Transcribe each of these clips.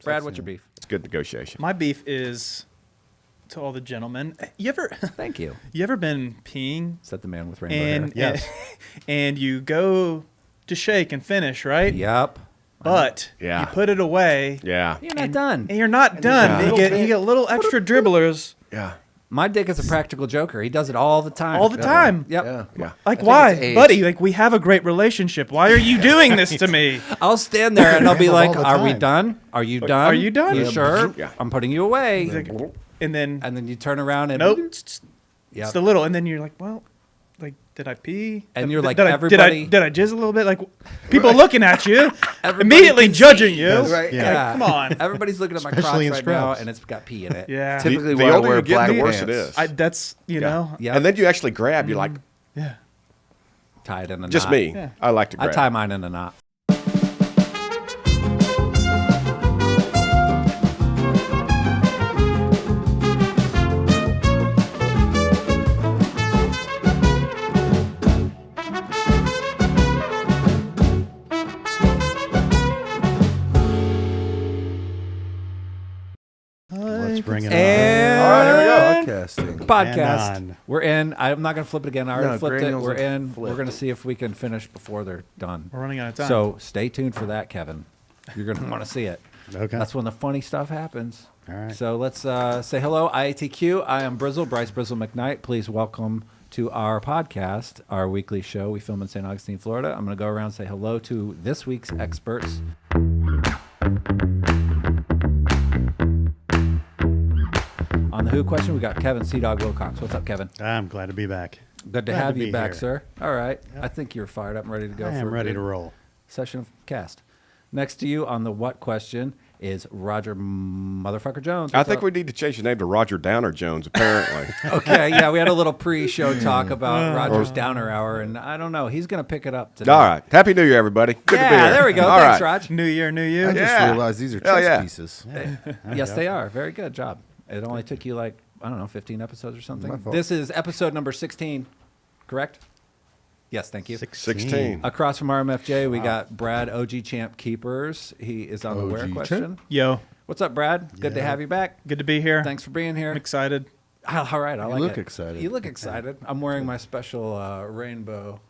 awesome. Brad, what's your beef? It's good negotiation. My beef is to all the gentlemen. You ever? Thank you. You ever been peeing Is that the man with rainbow hair? and and you go to shake and finish, right? Yep. But Yeah. you put it away. Yeah. You're not done. And you're not done. a You get little extra dribblers Yeah. My dick is a practical joker. He does it all the time. all the time. Yep. Yeah. Yeah. Like, I think why? it's age. Buddy, like, we have a great relationship. Why are you doing this to me? I'll stand there and I'll be like, All the "Are we time. done? Are you done? Are you done?" You Yeah. sure? Yeah. I'm putting you away." He's like, and then, And then you turn around and nope. Yep. It's the little. And then you're like, well, like, did I pee? And you're like, did everybody- did I jizz a little bit? Like, people looking at you, Everybody immediately can judging see. you. Right. Yeah. Come on. Everybody's looking at my Especially crotch in right now, scrubs. and it's got pee in it. Yeah. Typically, The why I older wear you get, black the worse pants. it is. That's, you know. Yeah. And then you actually grab. You're like, Yeah. Tie it in a just knot. me. Yeah. I like to I grab. tie mine in a knot. Let's bring it And All right, here we go. Podcasting. podcast. And on. We're in. I'm not going to flip it again. I already No, flipped it. granules We're are in. flipped. We're going to see if we can finish before they're done. We're running out of time. So stay tuned for that, Kevin. You're going to want to see it. Okay. That's when the funny stuff happens. All right. So let's say hello, iATQ. I am Brizzle, Bryce Brizzle McKnight. Please welcome to our podcast, our weekly show. We film in St. Augustine, Florida. I'm going to go around and say hello to this week's experts. On the Who question, we got Kevin Sea-Dog Wilcox. What's up, Kevin? I'm glad to be back. Good to Glad have to you be back, here. sir. All right. I think you're fired up and ready to go. I for am a ready good to roll. Session of cast. Next to you on the what question is Roger Motherfucker Jones. I What's think up? we need to change the name to Roger Downer Jones, apparently. Okay, yeah, we had a little pre-show talk about Roger's Downer Hour, and I don't know. He's going to pick it up today. All right. Happy New Year, everybody. Good to be Yeah, here. there we go. All Thanks, right. Raj. New year, new you. I just Yeah. realized these are Hell chess yeah. pieces. Yes, they are. Very good job. It only took you like, I don't know, 15 episodes or something. My fault. This is episode number 16, correct? Yes, thank you. 16. Across from RMFJ, we got Brad, OG Champ Keepers. He is on the OG where Champ. question. Yo, What's up, Brad? Good to Yeah. have you back. good to be here. Thanks for being here. I'm excited. All right, I like look it. excited. You look excited. I'm wearing my special rainbow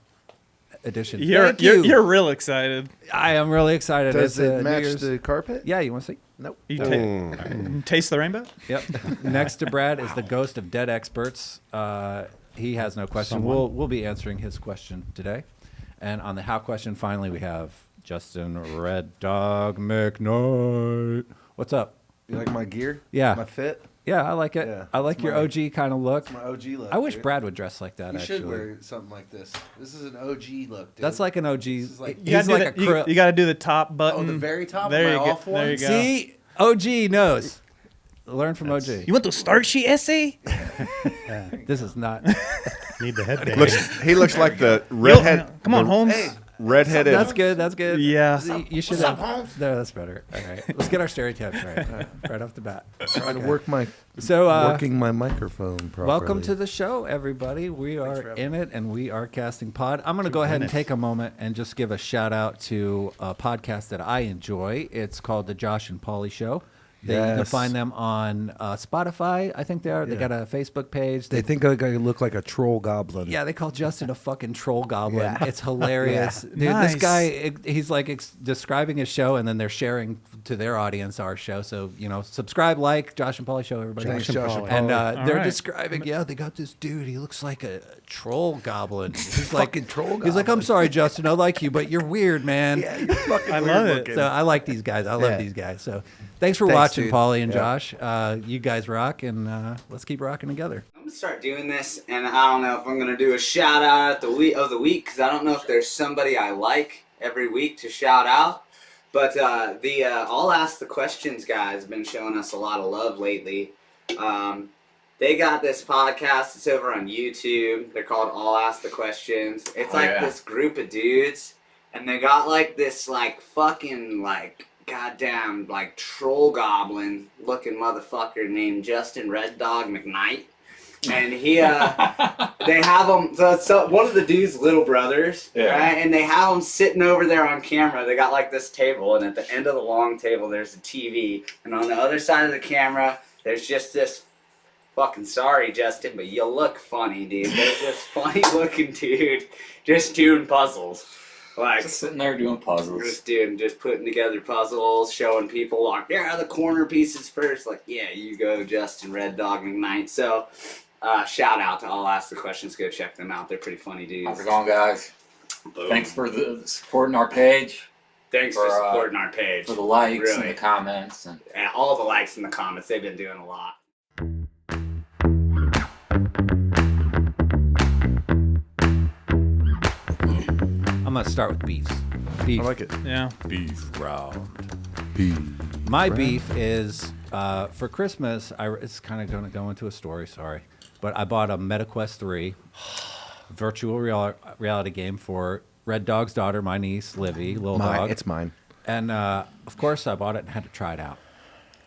edition. You're, Thank you. you're real excited. I am really excited. Does It's, it New match Year's- the carpet? Yeah, you want to see? Nope. You Mm. taste the rainbow? Yep. Next to Brad is the ghost of dead experts. He has no question. Someone. We'll be answering his question today. And on the how question, finally, we have Justin Red Dog McKnight. What's up? You like my gear? Yeah. My fit? Yeah, I like it. Yeah, I like it's your my- OG kind of look. It's my OG look. I wish dude. Brad would dress like that, You actually. should wear something like this. This is an OG look, dude. That's like an OG. is like- He's like a you got to do the top button. Oh, the very top? There Am I you off go. one? There you go. See, OG knows. Learn from OG. You want the start sheet essay? This is not. Need the headband. He looks like the redhead. Come on, the Holmes. Hey, Redheaded. That's good. That's good. Yeah. See, you should have. No, that's better. All right. Let's get our stereotypes right off the bat. trying to work my So, working my microphone properly. welcome to the show, everybody. We are in it, and we are casting pod. I'm going to go ahead and take a moment and just give a shout out to a podcast that I enjoy. It's called The Josh and Paulie Show. You can Yes. find them on Spotify. I think they are. They Yeah. got a Facebook page. They think I look like a troll goblin. Yeah, they call Justin a fucking troll goblin. Yeah. It's hilarious. Dude, Nice. this guy, he's like describing his show, and then they're sharing to their audience our show. So, subscribe, like, Josh and Paulie Show, everybody. Thanks, Josh and And Paulie. they're right. describing, they got this dude. He looks like a troll goblin. He's Fucking troll He's like, I'm sorry, Justin, I like you, but you're weird, man. Yeah, you're fucking I weird love it. looking. So I like these guys. I love Yeah. these guys. So thanks for Thanks, watching, dude. Paulie and Yeah. Josh. You guys rock, and let's keep rocking together. I'm gonna start doing this, and I don't know if I'm gonna do a shout out at the week of the week because I don't know if there's somebody I like every week to shout out. But the I'll Ask the Questions guys have been showing us a lot of love lately. They got this podcast. It's over on YouTube. They're called I'll Ask the Questions. It's this group of dudes, and they got like this fucking goddamn troll goblin looking motherfucker named Justin Red Dog McKnight. and he they have him. So one of the dude's little brothers, right? And they have him sitting over there on camera. They got like this table, and at the end of the long table, there's a TV, and on the other side of the camera, there's just this. Fucking sorry, Justin, but you look funny, dude. There's this funny looking dude just doing puzzles. Like Just sitting there doing puzzles. just putting together puzzles, showing people like, yeah, the corner pieces first. Like, yeah, you go, Justin, Red Dog McKnight. So, shout out to I'll Ask the Questions. Go check them out. They're pretty funny dudes. How's it going, guys? Boom. Thanks for supporting our page. Thanks for supporting our page. For the likes Really. and the comments. And Yeah, all the likes and the comments. They've been doing a lot. I'm gonna start with beefs. Beef. I like it. Yeah. Beef round. Beef. My beef is for Christmas. It's kind of going to go into a story. Sorry, but I bought a MetaQuest 3 virtual reality game for Red Dog's daughter, my niece Livy, little dog. It's mine. And of course, I bought it and had to try it out,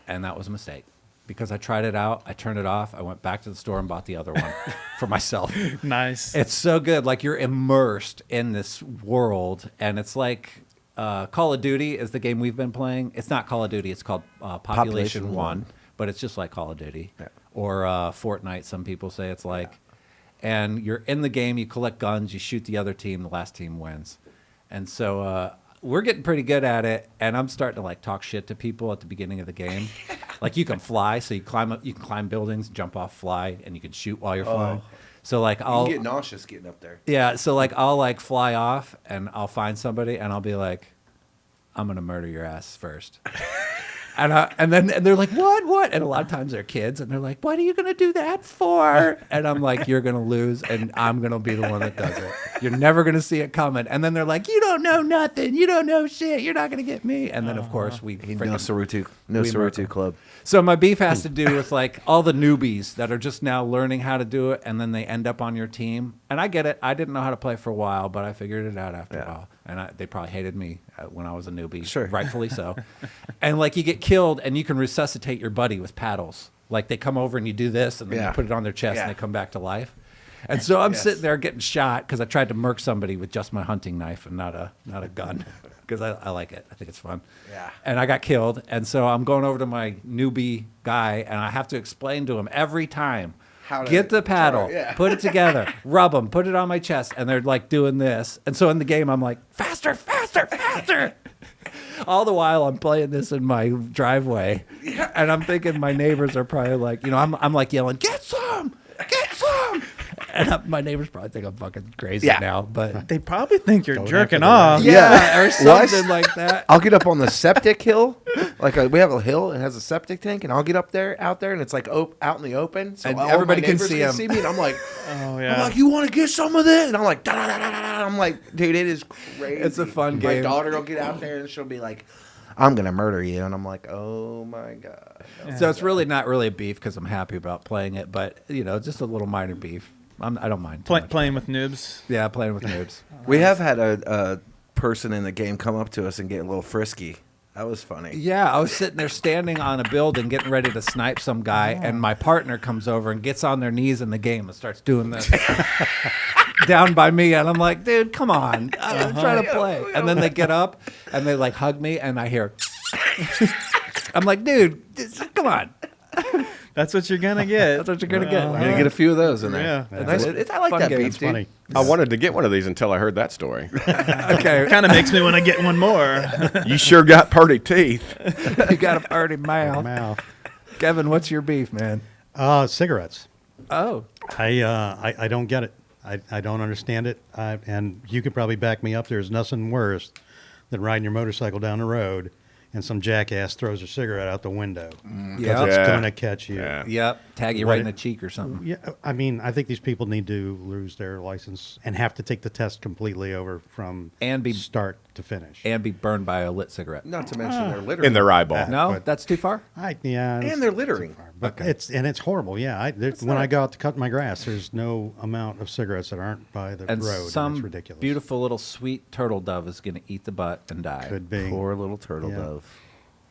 and that was a mistake. Because I tried it out, I turned it off, I went back to the store and bought the other one for myself. Nice. It's so good. Like, you're immersed in this world, and it's like Call of Duty is the game we've been playing. It's not Call of Duty. It's called Population 1, but it's just like Call of Duty. Yeah. Or Fortnite, some people say it's like. Yeah. And you're in the game, you collect guns, you shoot the other team, the last team wins. And so we're getting pretty good at it, and I'm starting to like talk shit to people at the beginning of the game. Like, you can fly, so you climb up, you can climb buildings, jump off, fly, and you can shoot while you're flying. So like You get nauseous getting up there. yeah, so like I'll like fly off and I'll find somebody and I'll be like, I'm gonna murder your ass first. And then they're like, what? And a lot of times they're kids, and they're like, what are you gonna do that for? And I'm like, you're gonna lose, and I'm gonna be the one that does it. You're never gonna see it coming. And then they're like, you don't know nothing. You don't know shit. You're not gonna get me. And then of course we No freaking- Sarutu. we murder. Club. So my beef has to do with like all the newbies that are just now learning how to do it, and then they end up on your team. And I get it. I didn't know how to play for a while, but I figured it out after a while. And they probably hated me when I was a newbie. Sure. Rightfully so. And like, you get killed and you can resuscitate your buddy with paddles. Like, they come over and you do this and then you put it on their chest and they come back to life. And so I'm sitting there getting shot because I tried to murk somebody with just my hunting knife and not a gun, because I like it. I think it's fun. Yeah. And I got killed. And so I'm going over to my newbie guy, and I have to explain to him every time. How to Get the paddle, yeah. put it together, rub them, put it on my chest. And they're like doing this. And so in the game, I'm like, faster, faster, faster. All the while I'm playing this in my driveway. And I'm thinking my neighbors are probably like, I'm like yelling, get some, get some. And my neighbors probably think I'm fucking crazy now, but They probably think you're Going jerking after off. the Yeah. or something like that. I'll get up on the septic hill. Like, we have a hill, it has a septic tank, and I'll get up there, out there, and it's like out in the open, so And all everybody my can neighbors see 'em. see me, and I'm like, Oh, I'm yeah. like, you want to get some of this? And I'm like, da da da da da. I'm like, dude, it is crazy. It's a fun My game. daughter will get out there, and she'll be like, I'm gonna murder you, and I'm like, oh my god. So it's really not really a beef because I'm happy about playing it, but just a little minor beef. I don't mind. too much. Playing with noobs. Yeah, playing with noobs. We have had a person in the game come up to us and get a little frisky. That was funny. Yeah, I was sitting there standing on a building getting ready to snipe some guy, and my partner comes over and gets on their knees in the game and starts doing this down by me, and I'm like, dude, come on, I'm trying to play. And then they get up and they like hug me, and I hear, I'm like, dude, come on. That's what you're gonna get. That's what you're gonna get. You're gonna get a few of those in there. Yeah. Nice. I like Fun that game. beef, It's dude. funny. I wanted to get one of these until I heard that story. Okay, Kind of makes me want to get one more. You sure got pretty teeth. you got a party mouth. Mouth. Kevin, what's your beef, man? Cigarettes. Oh, I don't get it. I don't understand it. And you could probably back me up. There's nothing worse than riding your motorcycle down the road and some jackass throws a cigarette out the window. yeah, It's Yeah. going to catch you. Yeah. yep. Tag you What right in it- the cheek or something. Yeah, I mean, I think these people need to lose their license and have to take the test completely over from And be- start to finish. And be burned by a lit cigarette. Not to mention they're littering. In their eyeball. No, but- that's too far. And they're littering. But it's horrible. Yeah, when I go out to cut my grass, there's no amount of cigarettes that aren't by the And road. some and it's ridiculous. beautiful little sweet turtle dove is going to eat the butt and die. Could be. Poor little turtle Yeah. dove.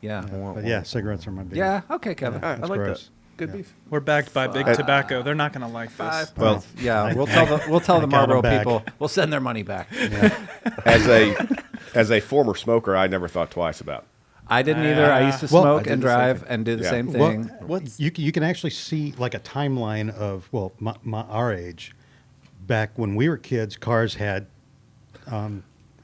Yeah. But yeah, cigarettes are my big. Yeah. Okay, Kevin. That's I like gross. Good beef. We're backed by Big Tobacco. They're not going to like this. Well, Yeah, we'll tell the got 'em Marlboro back. people. We'll send their money back. as a former smoker, I never thought twice about. I didn't either. I used to Well, smoke I did and the same drive thing. and do the Yeah. same Well, thing. you can actually see like a timeline of our age. Back when we were kids, cars had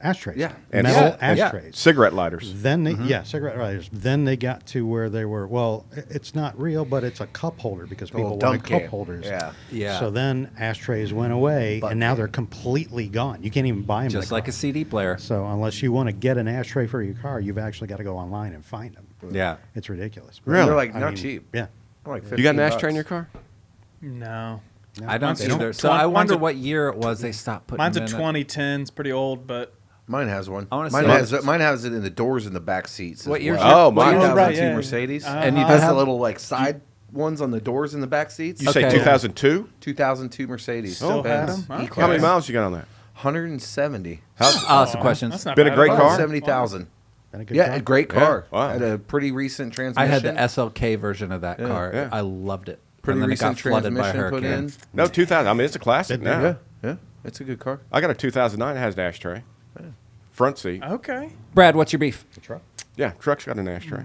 ashtrays, Yeah. And metal Yeah, yeah. ashtrays. Cigarette lighters. Then they, cigarette lighters. Then they got to where they were. Well, it's not real, but it's a cup holder because little people dump wanted cup can. holders. Yeah. Yeah. So then ashtrays went away, Butt and now can. they're completely gone. You can't even buy them. Just like a CD player. So unless you want to get an ashtray for your car, you've actually got to go online and find them. Yeah. It's ridiculous. Really? They're like I not mean, cheap. Yeah. They're like You got an 15 ashtray in your bucks. car? No. I don't Mine's either. a So twen- I mine's wonder a- what year it was they stopped putting Mine's a them in it. 2010. It's pretty old, but Mine has one. I wanna Mine say- has it in the doors in the back seats. What as year's well. Oh, mine. 2002 right, yeah. Mercedes. And you has have- the little like side ones on the doors in the back seats. You say Okay. 2002? 2002 Mercedes. Still Benz had 'em? Okay. E-Class. How many miles you got on that? 170. I'll ask some questions. that's not Been a bad great at all. car? 170,000. Been a good Yeah, car. a great car. Yeah, wow. Had a pretty recent I transmission. had the SLK version of that car. yeah. I loved it. pretty and then it recent got flooded by transmission put hurricane. in. No, 2000. I mean, it's a classic Didn't now. they? Yeah, yeah, it's a good car. I got a 2009 that has an ashtray. Front seat. Okay. Brad, what's your beef? The truck. Yeah, truck's got an ashtray.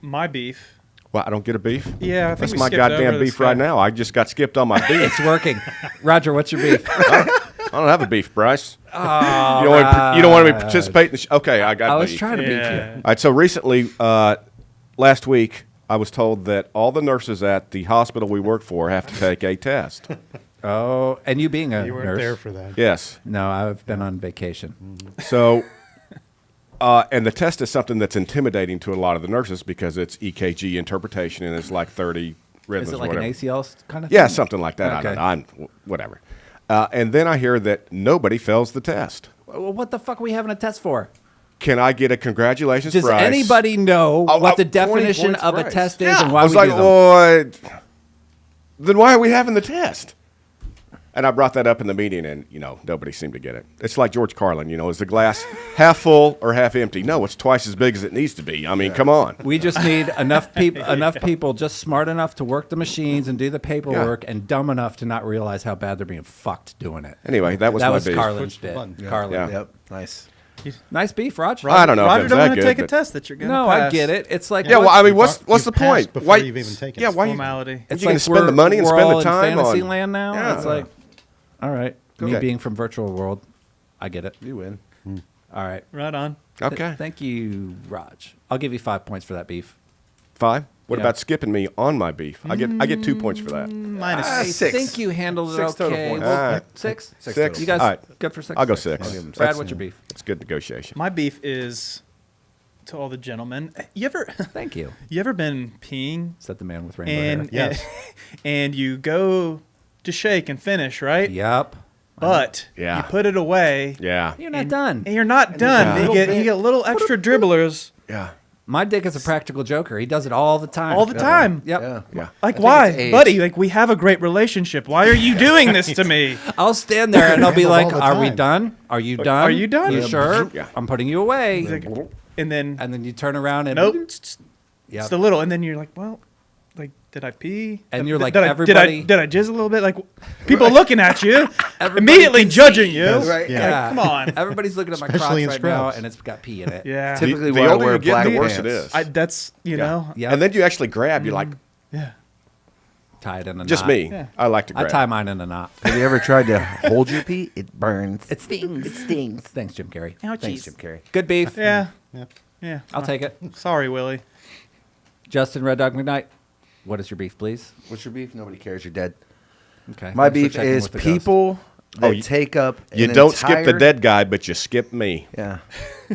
My beef. Well, I don't get a beef. Yeah, I think That's we my skipped over goddamn this beef right guy. now. I just got skipped on my beef. It's working. Roger, what's your beef? I don't have a beef, Bryce. Oh, You don't want me to participate in the okay, I got I was beef. trying to beef Yeah. you. All right, so recently, last week, I was told that all the nurses at the hospital we work for have to take a test. Oh, and you being a You weren't nurse. there for that. Yes. No, I've been on vacation. So, and the test is something that's intimidating to a lot of the nurses because it's EKG interpretation and it's like 30 rhythms Is it or like whatever. an ACL kind of thing? Yeah, something like that. Okay. I don't know. Whatever. And then I hear that nobody fails the test. Well, what the fuck are we having a test for? Can I get a congratulations, Does Bryce? anybody know Oh, what the 20 definition points, of a Bryce. test is Yeah. and why I was we like, do them? "Oh, then why are we having the test?" And I brought that up in the meeting, and nobody seemed to get it. It's like George Carlin, is the glass half full or half empty? No, it's twice as big as it needs to be. I mean, come on. We just need enough people just smart enough to work the machines and do the paperwork and dumb enough to not realize how bad they're being fucked doing it. Anyway, that was my beef. Carlin's Push the bit. button. Carlin. Yeah. Yep, nice. Nice beef, Roger. I don't know Roger if it was don't that want to good. take a but- test that you're going to No, pass. I get it. It's like Yeah, well, I mean, what's You've the passed point? before Why you've even taken Yeah, it. why you? Formality. It's you gonna like spend the money and we're spend the all time in fantasy on- land now. Yeah. It's like, all right, me Okay. being from virtual world, I get it. You win. All right. Right on. Okay, Thank you, Raj. I'll give you 5 points for that beef. 5. What Yeah. about skipping me on my beef? I get 2 points for that. Minus I Six. think you handled it 6 total okay. points. Well, All right. 6? Six. You guys All right. good for 6? I'll go 6. I'll give him Brad, six. what's your beef? It's good negotiation. My beef is to all the gentlemen. You ever Thank you. been peeing Said the man with rainbow and Yes. and you go to shake and finish, right? hair. Yep. But Yeah. you put it away Yeah, You're not done. and you're not done. Yeah. You get little extra dribblers yeah, My dick is a practical joker. He does it all the time. all the time. Yep. Yeah. yeah. Like think why, it's age. buddy? Like we have a great relationship. Why are you doing this to me? I'll stand there and I'll be All like, the "Are we time. done? Are you done? Are you done?" You Yeah. sure? Yeah. I'm putting you away." And then And then you turn around and nope, Yep. it's the little. And then you're like, well, like did I pee? And you're like, did everybody- did I jizz a little bit? Like people looking at you, Everybody immediately can judging see. you. Right. Yeah. Come on. Everybody's looking at my Especially crotch in right now, scrubs. and it's got pee in it. Yeah. Typically, The why I older wear you get, black the worse pants. it is. That's Yeah. Yep. And then you actually grab. You're like, yeah. tie it in a just knot. me. Yeah. I like to I grab. tie mine in a knot. Have you ever tried to hold your pee? It burns. It stings. It stings. Thanks, Jim Carrey. Thanks, Jim Carrey. Good beef. Yeah. Yeah. Yeah. I'll take it. Sorry, Willie. Justin Red Dog McKnight, what is your beef, please? What's your beef? Nobody cares. You're dead. Okay. My Thanks for beef checking is with the ghost. people that you- take up. You an don't skip the entire- dead guy, but you skip me. Yeah,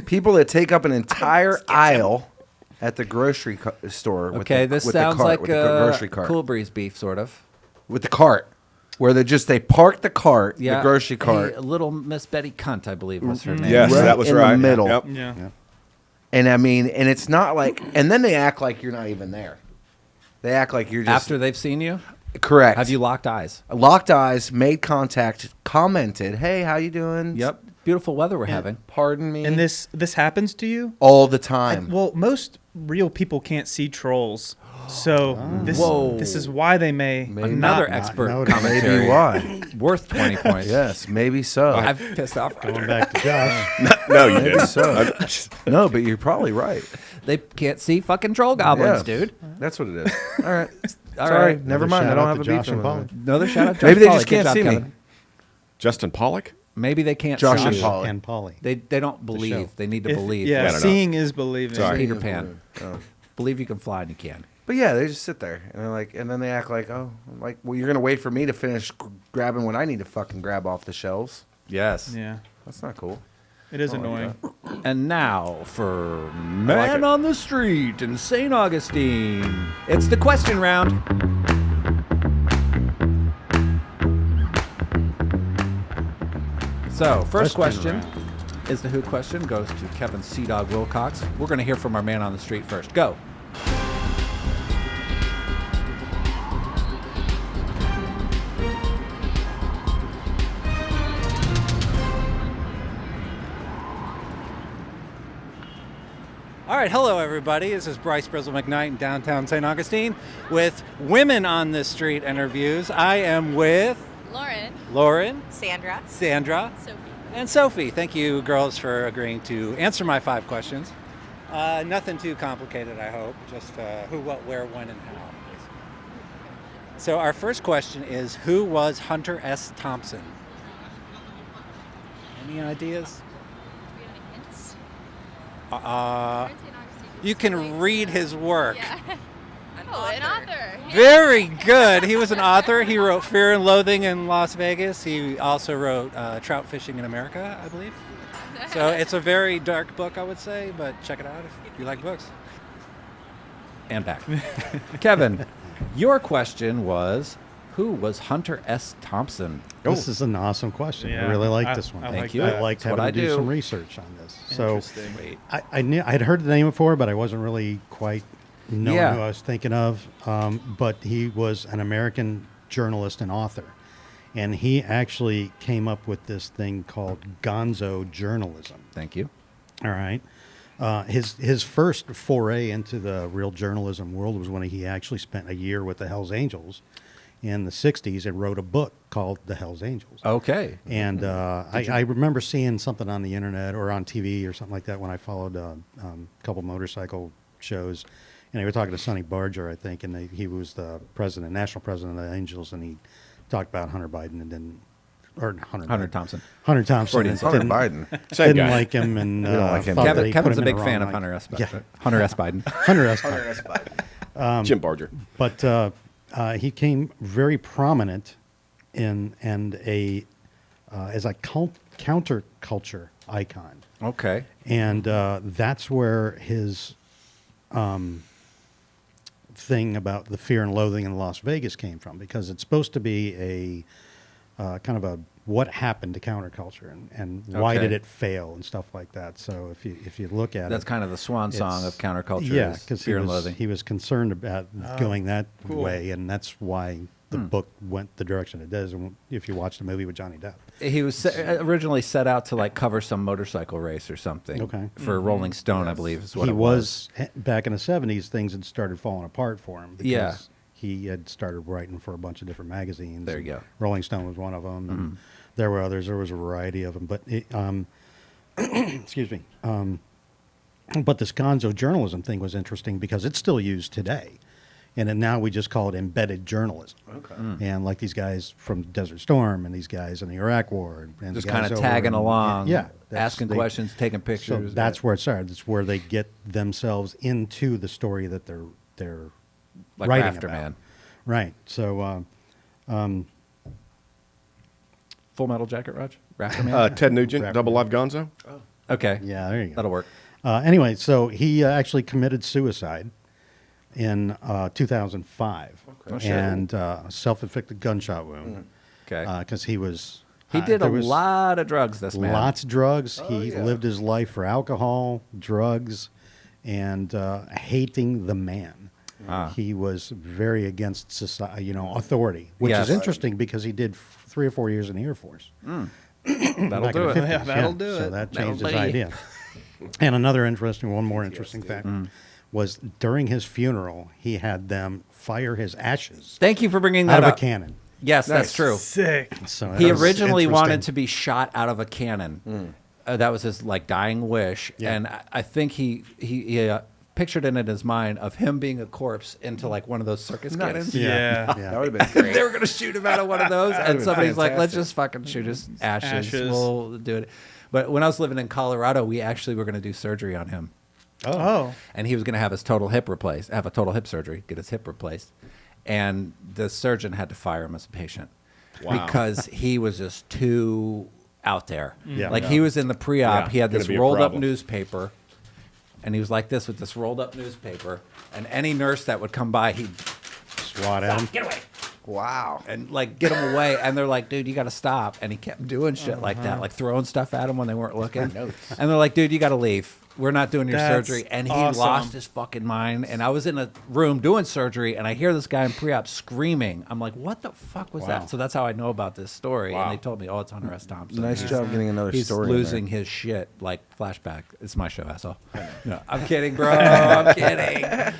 people that take up an entire aisle at the grocery store. Okay, with the, this with sounds the cart, like with the grocery a cart. Cool Breeze beef, sort of. With the cart, where they park the cart, Yeah. the grocery cart, Hey, little Miss Betty Cunt, I believe was her name. Yes, Right that was in the right. middle. Yep. Yeah. and I mean, and it's not like, and then they act like you're not even there. They act like you're just After they've seen you, correct. have you locked eyes? locked eyes, made contact, commented, "Hey, how you doing?" Yep. Beautiful weather we're having. Pardon me. And this happens to you? all the time. Well, most real people can't see trolls. So this is why they may Another not expert notice. commentary. Maybe why? Worth 20 points. Yes, maybe so. I've pissed off. Going back to Josh. No, you Maybe didn't. so. No, but you're probably right. They can't see fucking troll goblins, Yeah. dude. That's what it is. All right. All Sorry, right. never Another mind. I shout don't out have to a Josh beef and with Polly. them. Another shout out. Maybe Josh they Polly. just Good can't job, see me. Kevin. Justin Pollock? Maybe they can't Josh see and you. Polly. And Polly. They don't believe. They need to believe. I Yeah, don't know. seeing is believing. Sorry. Peter Pan. Oh. Believe you can fly and you can. But yeah, they just sit there and they're like, and then they act like, oh, like, well, you're gonna wait for me to finish grabbing what I need to fucking grab off the shelves. Yes. Yeah, That's not cool. it is I don't like annoying. And now for like Man it. on the Street in St. Augustine. It's the question round. So, first question is the who question. Goes to Kevin Sea Dog Wilcox. We're going to hear from our man on the street first. Go. All right, hello everybody. This is Bryce Brizzle McKnight in downtown St. Augustine with Women on the Street interviews. I am with Lauren, Sandra, Sandra, Sophie. and Sophie. Thank you, girls, for agreeing to answer my 5 questions. Nothing too complicated, I hope. Just who, what, where, when, and how. So our first question is, who was Hunter S. Thompson? Any ideas? Do we have any hints? You can read his work. Yeah. An author. Very good. He was an author. He wrote Fear and Loathing in Las Vegas. He also wrote Trout Fishing in America, I believe. So it's a very dark book, I would say, but check it out if you like books. And back. Kevin, your question was, who was Hunter S. Thompson? This is an awesome question. I Yeah, really like I- this one. I Thank like you. that. I liked That's what having I to do do. some research on this. So Interesting. Wait. I'd heard the name before, but I wasn't really quite knowing Yeah. who I was thinking of. But he was an American journalist and author. And he actually came up with this thing called gonzo journalism. Thank you. All right. His first foray into the real journalism world was when he actually spent a year with the Hells Angels in the 60s and wrote a book called The Hells Angels. Okay. And I remember seeing something on the internet or on TV or something like that when I followed a couple motorcycle shows. And they were talking to Sonny Barger, I think, and he was the president, national president of the Angels, and he talked about Hunter Biden and didn't, or Hunter Hunter Biden. Thompson. Hunter Thompson. Freudian and Hunter didn't- Biden. Same didn't guy. like him, and We don't like him. thought that he Kevin's put a him in big the fan wrong of light. Hunter S. Yeah, Hunter S. Biden. Hunter S. Biden. Jim Barger. But he came very prominent in and as a counterculture icon, Okay. and that's where his thing about the Fear and Loathing in Las Vegas came from, because it's supposed to be a kind of a what happened to counterculture and why Okay. did it fail and stuff like that. So if you look at That's it, kind of the swan song of it's- counterculture. yeah, is because Fear and Loathing. he was concerned about going that cool. way, and that's why the book went the direction it does. And if you watch the movie with Johnny Depp, He was originally set out to like cover some motorcycle race or something. Okay. For Rolling Stone, I believe is what he it was. back in the 70s. Things had started falling apart for him. Because Yeah. he had started writing for a bunch of different magazines. There you and go. Rolling Stone was one of them. And there were others. There was a variety of them. But excuse me. But this gonzo journalism thing was interesting because it's still used today. And then now we just call it embedded journalism. Okay. And like these guys from Desert Storm and these guys in the Iraq War. And Just the kind guys of over tagging in- along. Yeah. that's- Asking they- questions, taking So pictures. that's where it started. It's where they get themselves into the story that they're like writing Rafter about. Man. Right. So Full Metal Jacket, Raj? Rafter Man? Ted Nugent, Rapper. Double Live Gonzo. Okay. yeah, there you go. That'll work. Anyway, so he actually committed suicide in 2005, Oh, shit. and a self-inflicted gunshot wound Okay. because he was. He did a there was lot of drugs, this man. Lots of drugs. Oh, He yeah. lived his life for alcohol, drugs, and hating the man. Ah. He was very against society, authority, which Yes. is interesting because he did 3 or 4 years in the Air Force. That'll back in do the it. 50s, Yeah, that'll do So it. that That'll changed his do it. idea. And another interesting, one more interesting fact was during his funeral, he had them fire his ashes Thank you for bringing out that of up. a cannon. Yes, that's Nice. true. Sick. So He that was originally wanted interesting. to be shot out of a cannon. That was his like dying wish, Yeah. and I think he pictured it in his mind of him being a corpse into like one of those circus cannons. Yeah. Yeah. That would have been great. They were gonna shoot him out of one of those, and been somebody's like, "Let's fantastic. just fucking shoot his ashes. Ashes. We'll do it." But when I was living in Colorado, we actually were gonna do surgery on him, Oh. and he was gonna have his total hip replaced, have a total hip surgery, get his hip replaced, and the surgeon had to fire him as a patient because he was just too out there. Yeah. Like he was in the pre-op, Yeah, he had gonna this be a rolled up problem. newspaper, and he was like this with this rolled up newspaper, and any nurse that would come by, he'd SWAT at him. get away. Wow. And like get him away, and they're like, "Dude, you got to stop." And he kept doing shit like that, like throwing stuff at him when they weren't looking. And they're like, "Dude, you got to leave. We're not doing your That's surgery." And he awesome. lost his fucking mind. And I was in a room doing surgery, and I hear this guy in pre-op screaming. I'm like, "What the fuck was that?" So that's how I know about this story. And they told me, "Oh, it's Hunter S. Thompson." Nice job getting another He's story. in there. losing his shit, like flashback. It's my show, asshole. No, I'm kidding, bro. I'm kidding.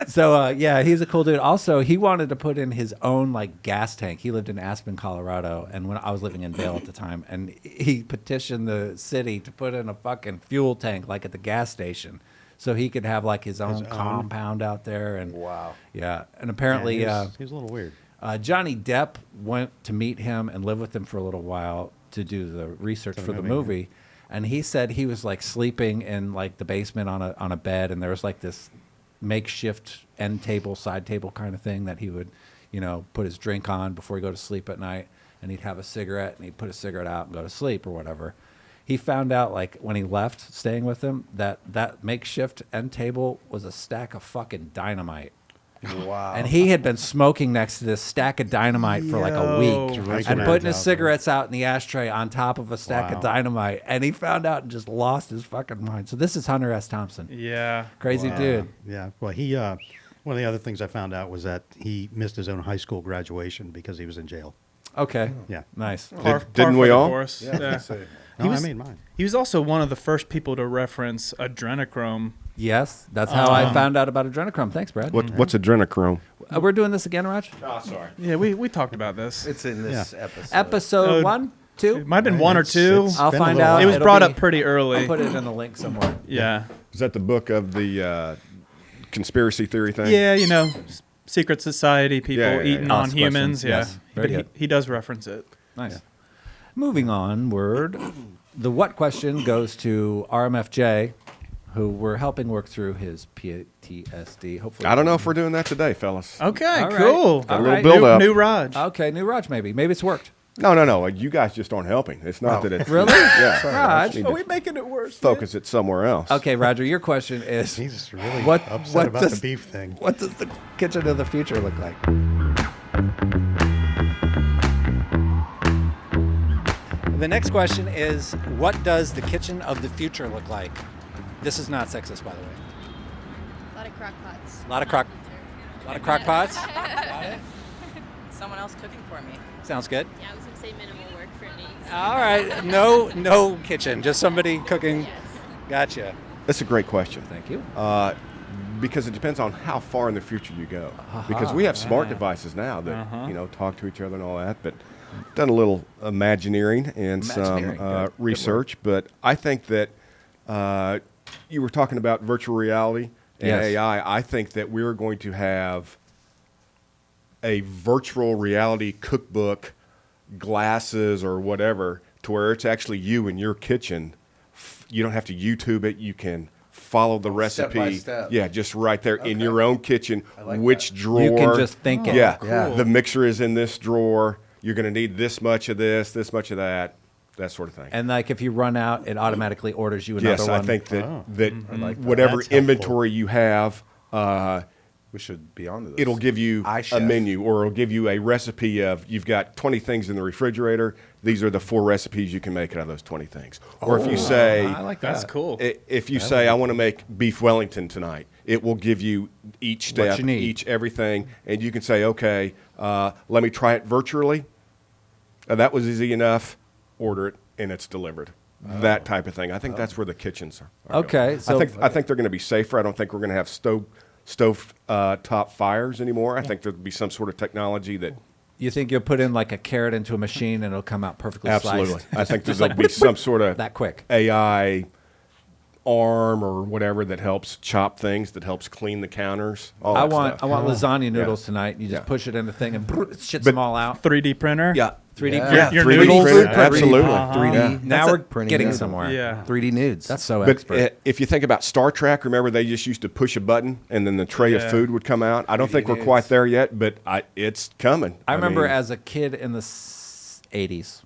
So yeah, he's a cool dude. Also, he wanted to put in his own like gas tank. He lived in Aspen, Colorado, and when I was living in Vail at the time, and he petitioned the city to put in a fucking fuel tank like at the gas station, so he could have like his own compound out there. And Wow. yeah, and apparently. He was a little weird. Johnny Depp went to meet him and live with him for a little while to do the research for the movie. And he said he was like sleeping in like the basement on a bed, and there was like this makeshift end table, side table kind of thing that he would, put his drink on before he go to sleep at night, and he'd have a cigarette and he'd put his cigarette out and go to sleep or whatever. He found out like when he left staying with him that makeshift end table was a stack of fucking dynamite. Wow. And he had been smoking next to this stack of dynamite for like a week Yo. Right and when putting I his was out cigarettes out in the ashtray on top of a stack of Wow. dynamite. And he found out and just lost his fucking mind. So this is Hunter S. Thompson. Yeah. Crazy dude. Yeah. Well, he one of the other things I found out was that he missed his own high school graduation because he was in jail. Okay. Yeah. Nice. Didn't we for the all? course. Yeah. No, was- I made mine. He was also one of the first people to reference adrenochrome. Yes, that's how I found out about adrenochrome. Thanks, Brad. What's adrenochrome? We're doing this again, Raj? Oh, sorry. Yeah, we talked about this. It's in this episode. Episode Uh, 1, 2? It might have been one or two. it's I'll been a find little out. It was It'll brought be- up pretty early. I'll put it in the link somewhere. Yeah. Is that the book of the conspiracy theory thing? Yeah, secret society people Yeah, yeah, eating yeah. on Ask humans. questions. Yeah. Yes, very But good. he does reference it. Nice. Moving onward, the what question goes to RMFJ, who we're helping work through his PTSD. Hopefully, I don't know if we're doing that today, fellas. Okay, All right. cool. All A little right. build up. New Raj. Okay, new Raj, maybe. Maybe it's worked. No. You guys just aren't helping. It's not that it's Really? Yeah. Raj? Need Are to we making it worse? focus it somewhere else. Okay, Roger, your question is He's really What- upset what about does- the beef thing. what does the kitchen of the future look like? The next question is, what does the kitchen of the future look like? This is not sexist, by the way. A lot of crock pots. A lot of crock pots. Someone else cooking for me. Sounds good. Yeah, I was gonna say minimal work for me. All right, no kitchen, just somebody cooking. Gotcha. That's a great question. Thank you. Because it depends on how far in the future you go. Because we have smart devices now that talk to each other and all that. But done a little Imagineering and Imagineering, some good research. But I think that you were talking about virtual reality and Yes. AI. I think that we're going to have a virtual reality cookbook, glasses or whatever, to where it's actually you in your kitchen. You don't have to YouTube it. You can follow the Step recipe. by step. Yeah, just right there in Okay. your own kitchen. like Which that. drawer? You can just think it. Yeah, cool. the mixer is in this drawer. You're going to need this much of this much of that sort of thing. And like if you run out, it automatically orders you another Yes, one. I think that Oh. that like that. whatever That's helpful. inventory you have, We should be on to this. it'll give you a iChef. menu, or it'll give you a recipe of, you've got 20 things in the refrigerator. These are the 4 recipes you can make out of those 20 things. Or if you say, I like that. That's cool. if you say, I want to make beef Wellington tonight, it will give you each step, you need. each everything, and you can say, okay, let me try it virtually. That was easy enough. Order it, and it's delivered. that type of thing. I think that's where the kitchens are. Okay, going. so- I think they're going to be safer. I don't think we're going to have stove top fires anymore. I think there'll be some sort of technology that. You think you'll put in like a carrot into a machine and it'll come out perfectly Absolutely. sliced? I think Just there'll like be some sort of that quick. AI arm or whatever that helps chop things, that helps clean the counters. All I that want stuff. lasagna noodles tonight. You just Yeah. push it in the thing and it shits them all out. 3D printer. Yeah. 3D Yeah. print. Your 3D noodles? printer, Uh-huh. absolutely. 3D. Yeah. Now we're printing getting noodle. somewhere. Yeah. 3D nudes. That's so But expert. if you think about Star Trek, remember they just used to push a button and then the tray of Yeah. food would come out. I don't think we're nudes. quite there yet, but it's coming. I remember mean, as a kid in the 80s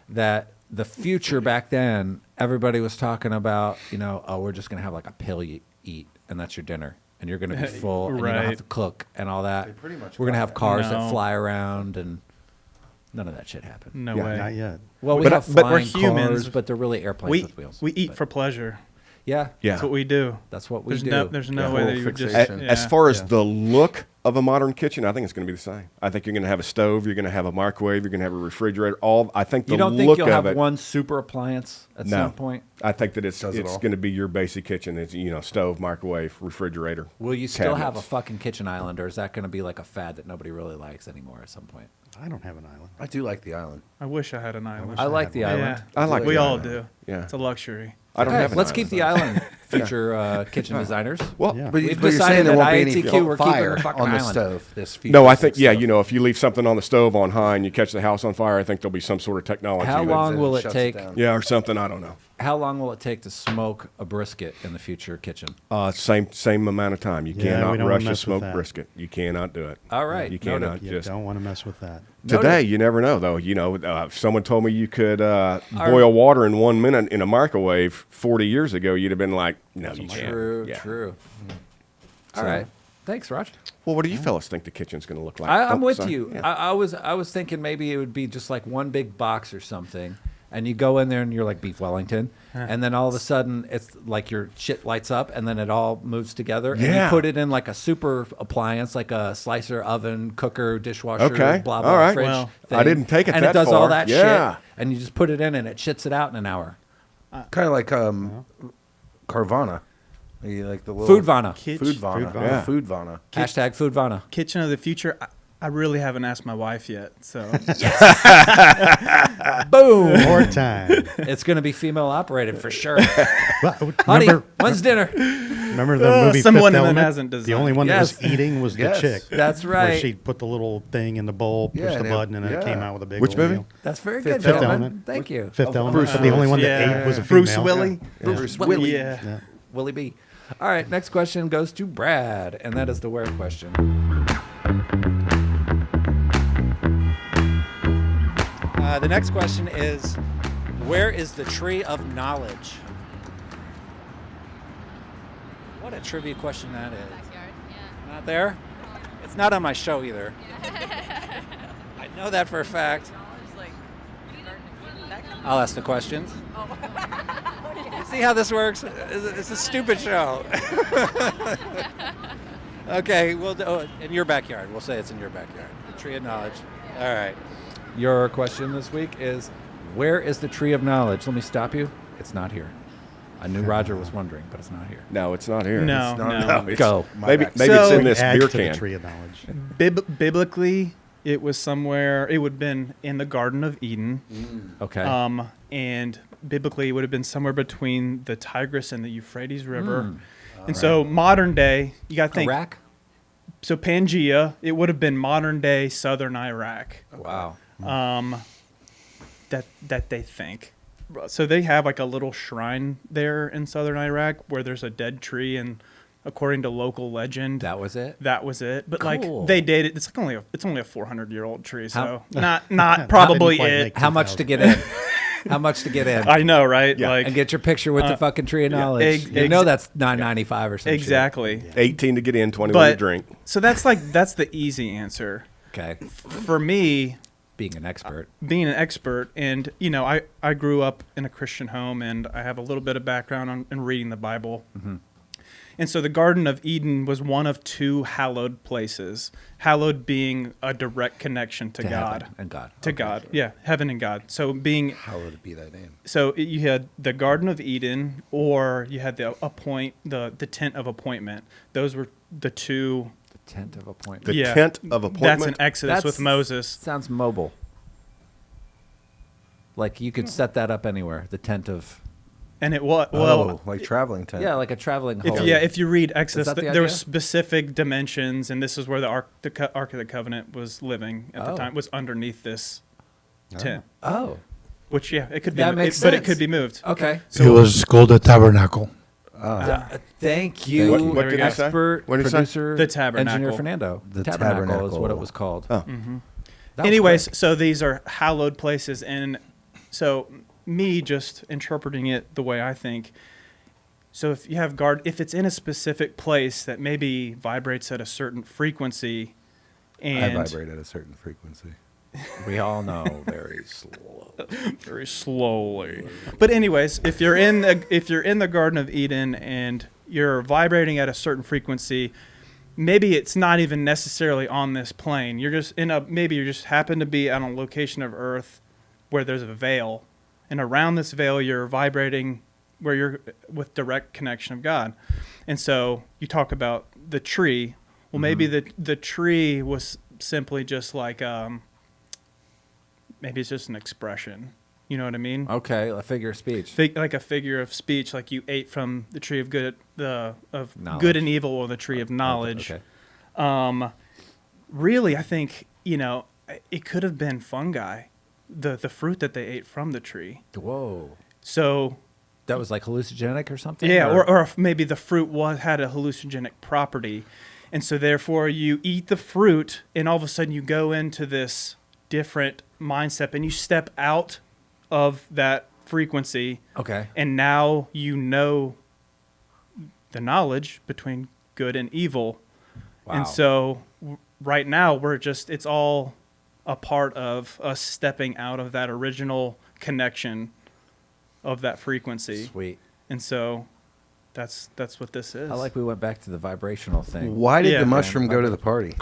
that the future back then, everybody was talking about, oh, we're just going to have like a pill you eat, and that's your dinner. And you're going to be full, and you don't have Right. to cook and all that. pretty much We're going to got have cars No. that fly around, and none of that shit happened. No Yeah. way. Not yet. Well, we But- have but flying we're humans. cars, but they're really airplanes We with wheels. we eat But- for pleasure. Yeah, yeah. That's what we do. that's what we There's do. there's no Yeah. way that Whole you would just. fixation. As yeah. far as the look of a modern kitchen, I think it's going to be the same. I think you're going to have a stove, you're going to have a microwave, you're going to have a refrigerator. I think the You don't look think you'll of have it. one super appliance at No. some point? I think that it's Does it all. going to be your basic kitchen. It's stove, microwave, refrigerator. Will you still have a cabinets. fucking kitchen island, or is that going to be like a fad that nobody really likes anymore at some point? I don't have an island. I do like the island. I wish I had an island. I like the island. I like We the all island. do. Yeah. It's a luxury. I don't Okay, have. An let's island. keep the island, future kitchen designers. Well, Yeah. But, We've but you're decided saying there that won't be any iATQ, we're keeping fire the fucking on the island. stove. This no, I think futuristic stuff. if you leave something on the stove on high and you catch the house on fire, I think there'll be some sort of technology. How that- long Then will it shuts take? down. Yeah, or something. I don't know. How long will it take to smoke a brisket in the future kitchen? Same amount of time. You Yeah, we cannot don't rush mess a with smoked that. brisket. You cannot do it. All right, You noted. cannot You just. don't want to mess with that. Today, you never know, though. If someone told me you could boil water in 1 minute in a microwave 40 years ago, you'd have been like, no, you can't. True, Yeah. true. So- All right. Thanks, Raj. Well, what do you fellas think the kitchen's going to look like? I'm Oh, with sorry. you. Yeah. I was thinking maybe it would be just like one big box or something, and you go in there and you're like beef Wellington, and then all of a sudden it's like your shit lights up, and then it all moves together, and you Yeah. put it in like a super appliance, like a slicer, oven, cooker, dishwasher, Okay. blah blah, All right. fridge. Well, I didn't take it and that it does all far. that Yeah. shit, and you just put it in, and it shits it out in an hour. Kind of like Carvana. You like the little Foodvana. Foodvana. Foodvana. Yeah. Foodvana. Hashtag Foodvana. Kitchen of the future. I really haven't asked my wife yet, so Boom. More time. It's going to be female operated for sure. Honey, remember, when's dinner? remember the movie someone Fifth that Element? hasn't The designed. only one Yes. that was eating was the Yes. chick. That's Where right. she put the little thing in the bowl, pushed Yeah, the and it- button, and then it came yeah. out with a big Which old movie? meal. That's very Fifth good, gentlemen. Element. Thank you. Fifth Element. Bruce But the only one Willis. that ate was a Bruce female. Willie. Bruce Willie. Yeah. Yeah. Willie B. All right, next question goes to Brad, and that is the where question. The next question is, where is the tree of knowledge? What a trivia question that is. Backyard, yeah. Not there? It's not on my show either. I know that for a fact. I'll ask the questions. See how this works? It's a stupid show. Okay, well, in your backyard. We'll say it's in your backyard. The tree of knowledge. All right. Your question this week is, where is the tree of knowledge? Let me stop you. It's not here. I knew Roger was wondering, but it's not here. No, it's not here. No, It's not- no. it's- Go. Maybe back. maybe it's So- in this Add beer to the can. tree of knowledge. Biblically, it was somewhere. It would have been in the Garden of Eden. Okay. And biblically, it would have been somewhere between the Tigris and the Euphrates River. Hmm. And so, modern day, you got to think. Iraq? So, Pangea, it would have been modern day southern Iraq. Wow. That they think. So they have like a little shrine there in southern Iraq where there's a dead tree, and according to local legend, That was it? that was it. But Cool. like they dated, it's like only a 400-year-old tree, so How- not probably quite it. make How much to get in? How much to get in? I know, right? Yeah. Like And get your picture with the fucking tree of knowledge. ex- you know ex- that's $9.95 or something. exactly. 18 to get in, 21 to But drink. so that's the easy answer Okay. for me. Being an expert. Being an expert, and I grew up in a Christian home, and I have a little bit of background in reading the Bible. And so the Garden of Eden was one of 2 hallowed places. Hallowed being a direct connection to God. Heaven and God. To God. Sure. Yeah, heaven and God. So being Hallowed be thy name. So you had the Garden of Eden, or you had the tent of appointment. Those were the 2. The tent of appointment. The tent of appointment. That's in Exodus with Moses. Sounds mobile. Like you could set that up anywhere. The tent of. And it was like traveling tent. Yeah, like a traveling hall. If you read Exodus, the there were specific dimensions, and this is where the Ark of the Covenant was living at the time. Was underneath this tent. Oh, which it could be, that makes sense. but it could be moved. Okay, so it was called the tabernacle. Thank you, what did expert producer, the tabernacle, engineer Fernando. The tabernacle is what it was called. Oh. Anyways, so these are hallowed places, and so me just interpreting it the way I think. So if you have if it's in a specific place that maybe vibrates at a certain frequency, and I vibrate at a certain frequency. We all know very slowly. But anyways, if you're in the Garden of Eden and you're vibrating at a certain frequency, maybe it's not even necessarily on this plane. You're just maybe you just happen to be on a location of Earth where there's a veil, and around this veil you're vibrating where you're with direct connection of God. And so you talk about the tree. Well, maybe the tree was simply just like maybe it's just an expression. You know what I mean? Okay, a figure of speech. Like a figure of speech, like you ate from the tree of good and evil, or the tree of knowledge. Okay. Really, I think it could have been fungi, the fruit that they ate from the tree. Whoa. So that was like hallucinogenic or something. Yeah, or maybe the fruit had a hallucinogenic property, and so therefore you eat the fruit, and all of a sudden you go into this different mindset, and you step out of that frequency. Okay. And now you know the knowledge between good and evil. Wow. And so right now it's all a part of us stepping out of that original connection of that frequency. Sweet. And so that's what this is. I like we went back to the vibrational thing. Why did the mushroom go to the party?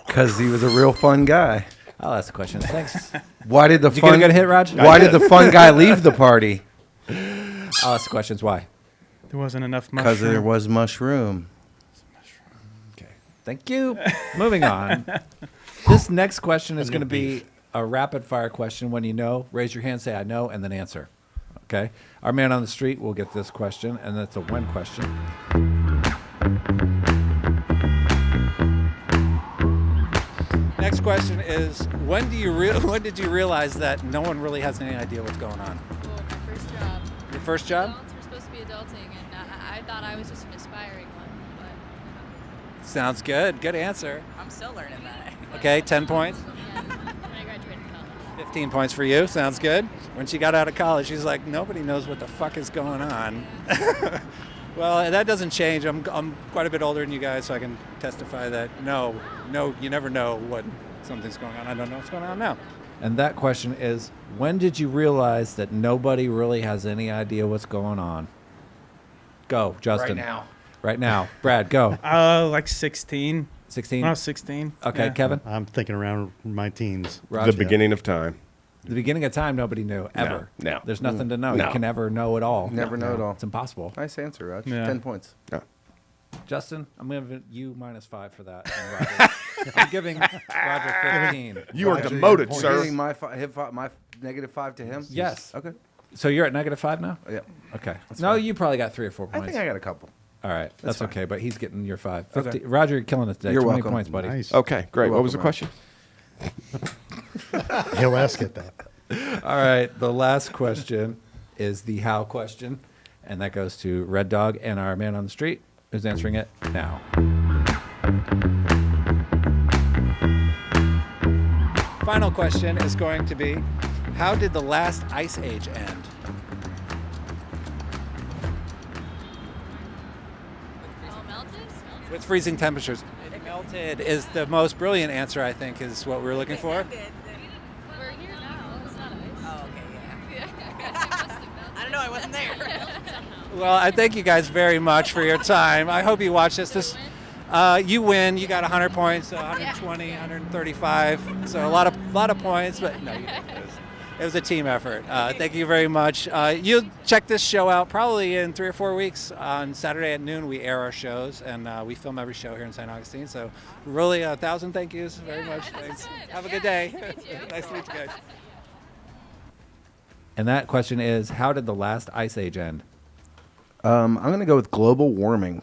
Because he was a real fun guy. I'll ask the question. Thanks. Why did the Did you get a good hit, Raj? Why did the fun guy leave the party? I'll ask the questions. Why? There wasn't enough mushroom. Because there was mushroom. Okay. Thank you. Moving on. This next question is going to be a rapid fire question. When you know, raise your hand, say I know, and then answer. Okay? Our man on the street will get this question, and that's a when question. Next question is, when did you realize that no one really has any idea what's going on? Well, my first job. Your first job? Adults were supposed to be adulting, and I thought I was just an aspiring one, but Sounds good. Good answer. I'm still learning that. Okay, 10 points. yeah, when I graduated college. 15 points for you. Sounds good. When she got out of college, she's like, nobody knows what the fuck is going on. Well, that doesn't change. I'm quite a bit older than you guys, so I can testify that no, you never know what something's going on. I don't know what's going on now. And that question is, when did you realize that nobody really has any idea what's going on? Go, Justin. Right now. Brad, go. Like 16. 16? When I was 16. Okay, yeah. Kevin? I'm thinking around my teens. Roger. The beginning of time. The beginning of time, nobody knew, ever. No. There's nothing to know. No. You can never know it all. Never know it all. It's impossible. Nice answer, Raj. Yeah. 10 points. No. Justin, I'm giving you -5 for that. And Roger. I'm giving Roger 15. You are Roger, demoted, you're sir. giving my -5 to him? Yes. Okay. So you're at -5 now? Yeah. Okay. No, you probably got 3 or 4 I points. think I got a couple. All right. That's fine. okay, but he's getting your 5. Okay. 50. Roger, you're killing it today. You're 20 welcome. points, buddy. Nice. Okay, great. You're What was the welcome, question? He'll ask it that. All right. The last question is the how question, and that goes to Red Dog and our man on the street who's answering it now. Final question is going to be, how did the last ice age end? All melted? With freezing temperatures. It melted is the most brilliant answer, I think, is what we're looking for. We're here now. It's not ice. Oh, okay, yeah. Yeah. It must have melted. I don't know, I wasn't there. It melted somehow. Well, I thank you guys very much for your time. I hope you watch this. You win. You got 100 points, 120, 135. So a lot of points, but no, it was a team effort. Thank you very much. You'll check this show out probably in 3 or 4 weeks. On Saturday at noon, we air our shows, and we film every show here in St. Augustine. So really, 1,000 thank yous very much. Thanks. Have a good day. Nice to meet you guys. And that question is, how did the last ice age end? I'm going to go with global warming.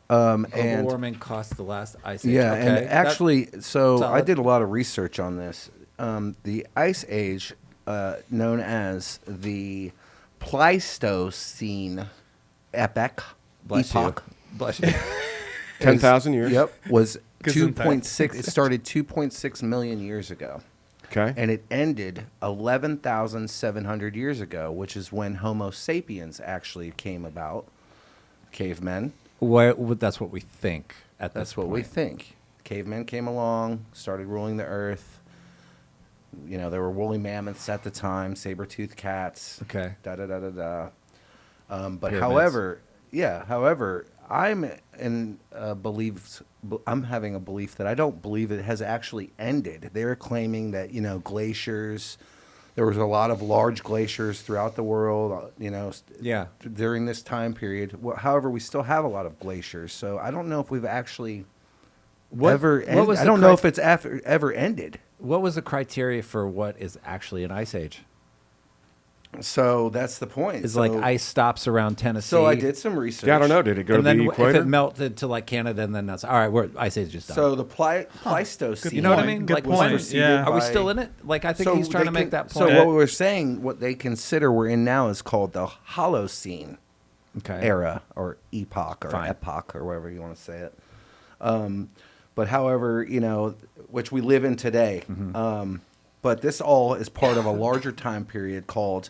Global warming caused the last ice age. Yeah, okay. and actually, solid. I did a lot of research on this. The ice age, known as the Pleistocene epoch, Bless you. 10,000 years. Yep, was Gesundheit. 2.6. It started 2.6 million years ago. Okay. And it ended 11,700 years ago, which is when Homo sapiens actually came about, cavemen. That's what we think at this That's what point. we think. Cavemen came along, started ruling the earth. You know, there were woolly mammoths at the time, saber-toothed cats. Okay. But Pyramids. however, I'm having a belief that I don't believe it has actually ended. They're claiming that, you know, glaciers, there was a lot of large glaciers throughout the world, you know, during this time period. However, we still have a lot of glaciers, so I don't know if we've actually ever ended. I don't know if it's ever ended. What was the criteria for what is actually an ice age? So that's the point. Is like ice stops around Tennessee. So I did some research. Yeah, I don't know. Did it go and to then the equator? if it melted to like Canada, and then that's all right. Ice age is done. So the Pleistocene. You know what I mean? Good Like, point. was- Yeah. Are we still in it? Like, I think he's trying to make that point. So what we were saying, what they consider we're in now is called the Holocene era or epoch or epoch or whatever you want to say it. But however, you know, which we live in today. But this all is part of a larger time period called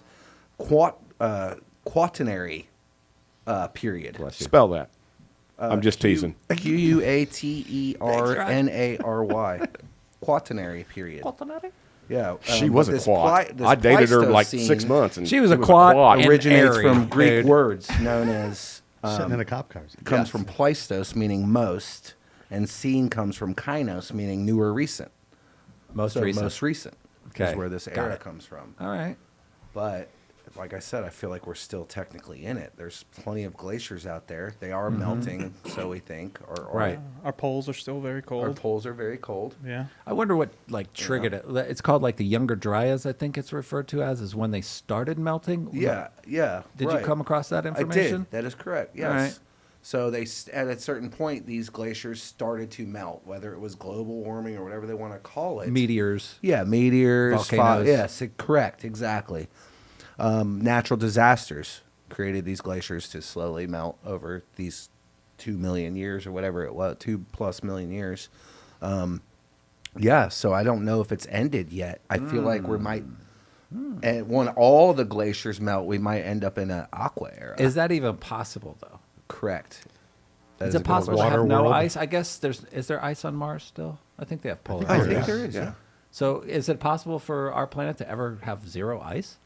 Quaternary period. Spell that. I'm just teasing. Quaternery. Quaternary period. Yeah. She was a this quat. this I dated her like Pleistocene 6 months, and She was a quat. originates airy, from Greek dude. words known as Sitting in a cop car. comes from Pleistos, meaning most, and scene comes from kainos, meaning new or recent. Most So recent. most recent Okay, is where this got era it. comes from. All right. But like I said, I feel like we're still technically in it. There's plenty of glaciers out there. They are melting, so we think. Or Right. Our poles are still very Our cold. poles are very cold. Yeah. I wonder what like triggered it. It's called like the Younger Dryas, I think it's referred to as, is when they started melting. Yeah, yeah. Did you right. come across that I information? did. That is correct. Yes. All right. So at a certain point, these glaciers started to melt, whether it was global warming or whatever they want to call it. Meteors. Yeah, meteors. Volcanoes. Yes, correct. Exactly. Natural disasters created these glaciers to slowly melt over these 2 million years or whatever it was, 2+ million years. Yeah, so I don't know if it's ended yet. I feel like we might, and when all the glaciers melt, we might end up in an aqua era. Is that even possible though? Correct. That Is a it good possible to question. have no world? ice? I guess is there ice on Mars still? I think they have polar I ice. think there is. Yeah. So is it possible for our planet to ever have zero ice?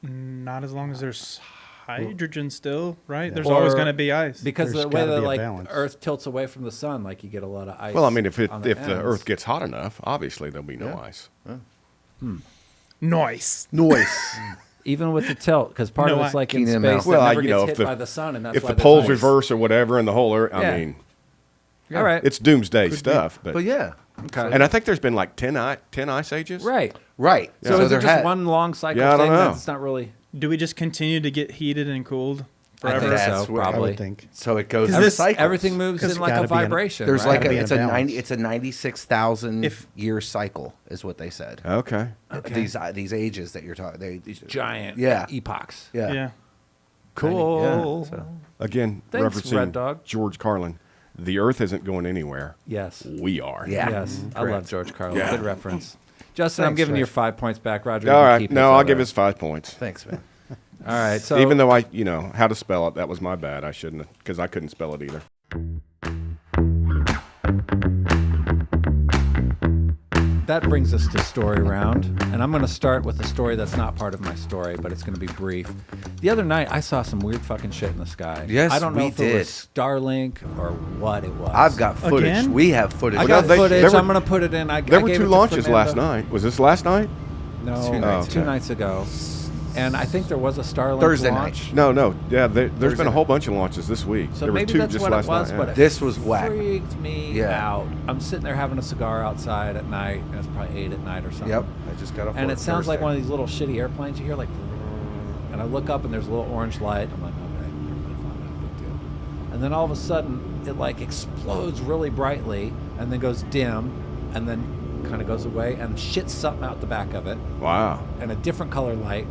Not as long as there's hydrogen still, right? There's Or- always going to be ice. Because There's the way gotta that be a like balance. Earth tilts away from the sun, like you get a lot of ice. Well, I mean, if the on ends. Earth gets hot enough, obviously there'll be no Yeah. ice. Noise. Noise. even with the tilt, because part of No, it's like in Keenan space Mouse. that Well, never you gets know, hit if the- by the sun, and that's If why the there's poles ice. reverse or whatever, and the whole Earth, Yeah. I mean, All right, it's doomsday stuff. But yeah. okay. And I think there's been like 10 ice ages. right. Right. So is there it just had- one long cycle Yeah, I don't thing know. that's not really? Do we just continue to get heated and cooled I forever? think That's so, what I I probably. would think. So it goes 'Cause in this- cycles. Everything moves It's in like a gotta be an- vibration. There's right? like Gotta be in it's a balance. it's a 96,000 If- year cycle is what they said. Okay. These ages that you're talking, these giant Yeah. epochs. Yeah. Yeah. Cool. Yeah, so. Again, Thanks, referencing Red Dog. George Carlin, the Earth isn't going anywhere. Yes. We are. Yeah. Yes. I Correct. love George Carlin. Yeah. Good reference. Justin, I'm Thanks, giving you Josh. your 5 points back. Roger, you All can right. keep No, his I'll give other. us 5 points. Thanks, man. All right. So Even though how to spell it, that was my bad. I shouldn't have, because I couldn't spell it either. that brings us to story round. And I'm going to start with a story that's not part of my story, but it's going to be brief. The other night, I saw some weird fucking shit in the sky. Yes, I don't know we if it was Starlink or what it was. I've got footage. Again? We have footage. I got Well, footage. there were- I'm going to put it in. There were gave 2 it to launches last Fernando. night. Was this last night? No, 2 nights two ago. nights ago. And I think there was a Starlink Thursday launch. night. No. Yeah, there's Thursday been a night. whole bunch of launches this week. So there were maybe 2 that's just what it last was, night. but yeah. it This was whack. freaked me Yeah. out. I'm sitting there having a cigar outside at night, and it's probably 8 at night or something. Yep. I just got off. And work it sounds like Thursday. one of these little shitty airplanes you hear, like, and I look up and there's a little orange light. I'm like, okay, fine, no big deal. And then all of a sudden, it like explodes really brightly, and then goes dim, and then kind of goes away, and shits something out the back of it, Wow. and a different color light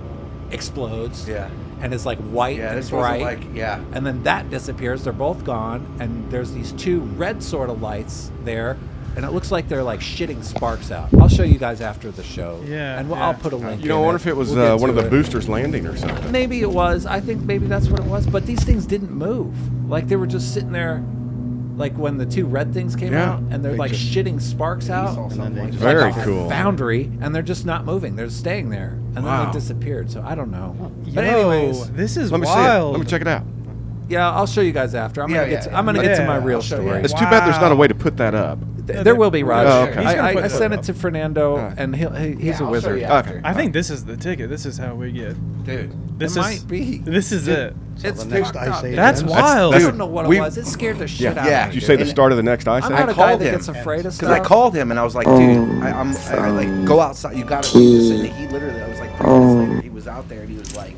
explodes. Yeah. And it's like white Yeah, and this wasn't bright. like yeah. And then that disappears. They're both gone. And there's these 2 red sort of lights there. And it looks like they're like shitting sparks out. I'll show you guys after the show. Yeah, And yeah. I'll put a link You know, I in wonder if it was We'll get one of to the it. boosters landing or something. Maybe it was. I think maybe that's what it was. But these things didn't move. Like they were just sitting there. Like when the 2 red things came Yeah. out. And they're They like just- shitting sparks out. And then they just Very like a cool. foundry. And they're just not moving. They're staying there. And then Wow. they disappeared. So I don't know. Yo, But anyways. this is Let me wild. see it. Let me check it out. Yeah, I'll show you guys after. I'm gonna Yeah, I'm gonna get to my yeah. real I'll show you. story. It's too bad there's not a Wow. way to put that up. There will be, Raj. Oh, okay. He's gonna I put sent that it to Fernando, Alright. and he's Yeah, a I'll show wizard. you Okay. after. I think this is the ticket. This is how we get. Dude. This It is might be. This is it. It's the next fucked Ice up. Age That's ends. wild. I don't know what it we- was. It scared the shit out Yeah. of Did me. you say the And- start of the next ice I'm age? not a guy called that him. gets afraid of Because stuff. I called him and I was like, dude, I like go outside. You got to see this. And he literally, I was like 3 minutes later, he was out there and he was like,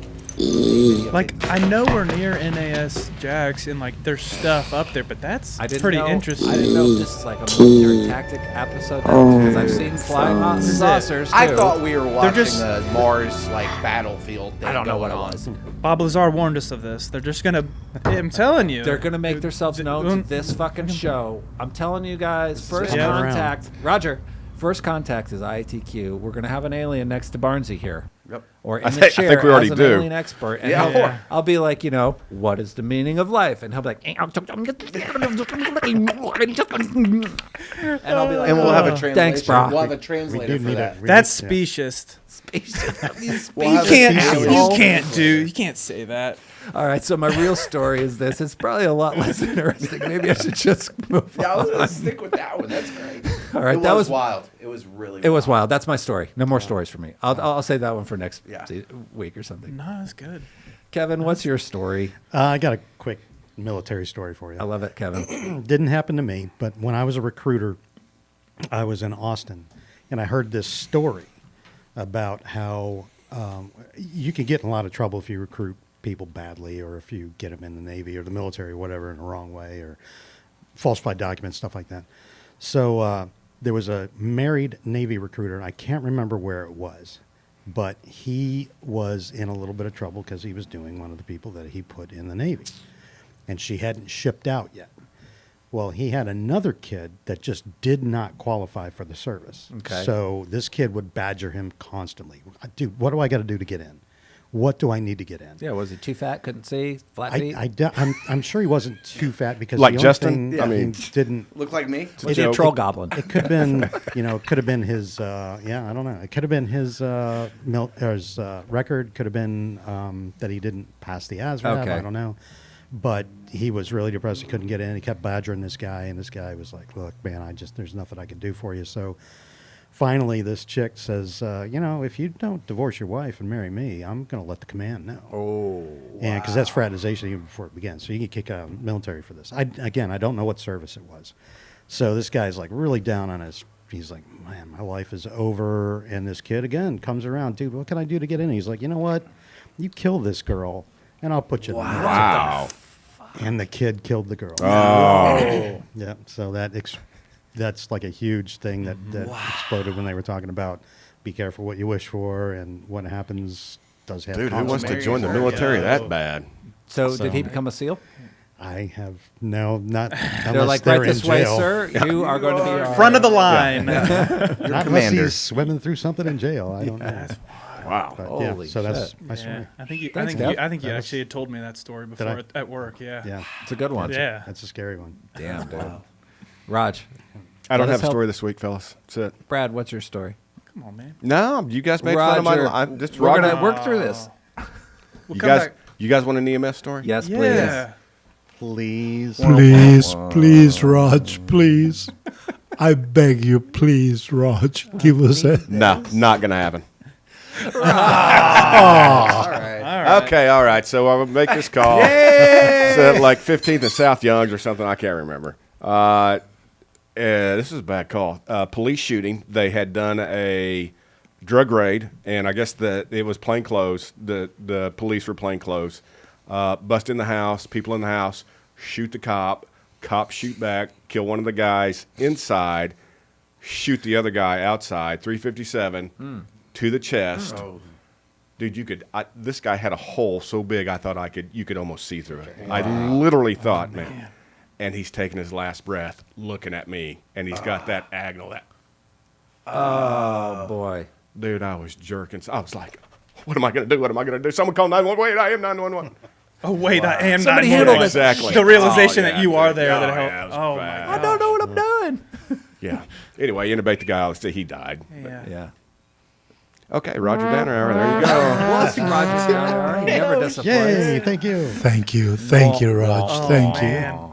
Like I know we're near NAS Jax and like there's stuff up there, but that's I didn't pretty know, interesting. I didn't know if this is like a military tactic episode because I've seen flying This is it. saucers too. I thought we were watching just- a Mars like battlefield thing. I don't know what it going on. was. Bob Lazar warned us of this. They're just gonna. I'm telling you, They're gonna make themselves known to um, this fucking show. I'm telling you guys, first Yeah. contact. Roger, first contact is iATQ. We're gonna have an alien next to Barnesy here. Yep. Or in I the think chair we already as an do. alien expert. And Yeah. he'll- Yeah. I'll be like, you know, what is the meaning of life? And he'll be like, and I'll be like, And we'll have a "Oh, translation. thanks, bro. We'll have a We translator do for need that. it. that's specious. We'll You have a can't. translation. You can't do. You can't say that. All right, so my real story is this. It's probably a lot less interesting. Maybe I should just move Yeah, I was on. gonna stick with that one. That's great. All right, it that was was wild. It was really. It was wild. That's my story. No more stories for me. I'll save that one for next Yeah. week or something. No, that's good. Kevin, what's your story? I got a quick military story for you. I love it, Kevin. Didn't happen to me, but when I was a recruiter, I was in Austin, and I heard this story about how you can get in a lot of trouble if you recruit people badly, or if you get them in the Navy or the military or whatever in the wrong way, or falsified documents, stuff like that. So there was a married Navy recruiter, and I can't remember where it was, but he was in a little bit of trouble because he was doing one of the people that he put in the Navy, and she hadn't shipped out yet. Well, he had another kid that just did not qualify for the service. Okay. So this kid would badger him constantly. Dude, what do I got to do to get in? What do I need to get in? Yeah, was he too fat? Couldn't see? Flat feet? I'm sure he wasn't too fat because Like the only Justin? thing I mean- he didn't. Look like me. Was he a troll goblin? It could have been, it could have been his, I don't know. It could have been his record. Could have been that he didn't pass the ASVAB. Okay. I don't know. But he was really depressed. He couldn't get in. He kept badgering this guy, and this guy was like, "Look, man, there's nothing I can do for you." So finally, this chick says, if you don't divorce your wife and marry me, I'm going to let the command know. Oh, And because that's fraternization even before it begins. So you can kick out of the military for this. I don't know what service it was. So this guy's like really down on his, he's like, man, my life is over. And this kid again comes around, dude, what can I do to get in? He's like, you know what? You kill this girl and I'll put you in the military. Wow. And the kid killed the girl. Oh. Yeah. So that's like a huge thing that exploded when they were talking about be careful what you wish for and what happens does have Dude, who wants to consequences. join the military that bad? So did he become a SEAL? I have not. They're like, right this way, sir. You are going to be our Front of the line. Not unless commander. he's swimming through something in jail. I don't know. Wow. But, Holy so that's shit. my story. Yeah, I think you. Thanks, I Kev. think you That actually had told me that story before I? at work. Yeah. Yeah, It's a good one. Yeah. that's a scary one. Damn, dude. Raj. I don't Let us have a help. story this week, fellas. That's it. Brad, what's your story? Come on, man. No, you guys made fun of my. Roger, I'm just we're Roger. gonna work through this. We'll You come guys, back. you guys want an EMS story? Yes, Yeah. Please. Please, please, Raj, please. I beg you, please, Raj, give us a. No, not gonna happen. All right. All right. Okay, all right. So I will make this call. It's at like 15th and South Youngs or something. I can't remember. This is a bad call. Police shooting. They had done a drug raid, and I guess it was plain clothes. The police were plain clothes. Bust in the house. People in the house shoot the cop. Cop shoot back. Kill one of the guys inside. Shoot the other guy outside. 357 to the chest. Oh. Dude, this guy had a hole so big I thought you could almost see through it. I literally thought, man. And he's taking his last breath, looking at me, and he's got that agonal. Oh boy. Dude, I was jerking. I was like, what am I going to do? What am I going to do? Someone call 911. Wait, I am 911. Oh wait, I am Somebody 911. handle this. Exactly. The realization Oh, yeah, that you are dude. there Oh, that yeah, it helped. was Oh bad. my I don't know what I'm doing. Yeah. Anyway, intubate the guy. He died. Yeah. Yeah. Okay, Roger Danner. There you go. Well, see Roger down there. He never disappoints. Yay, thank you. Thank you, Raj. Thank you. Man.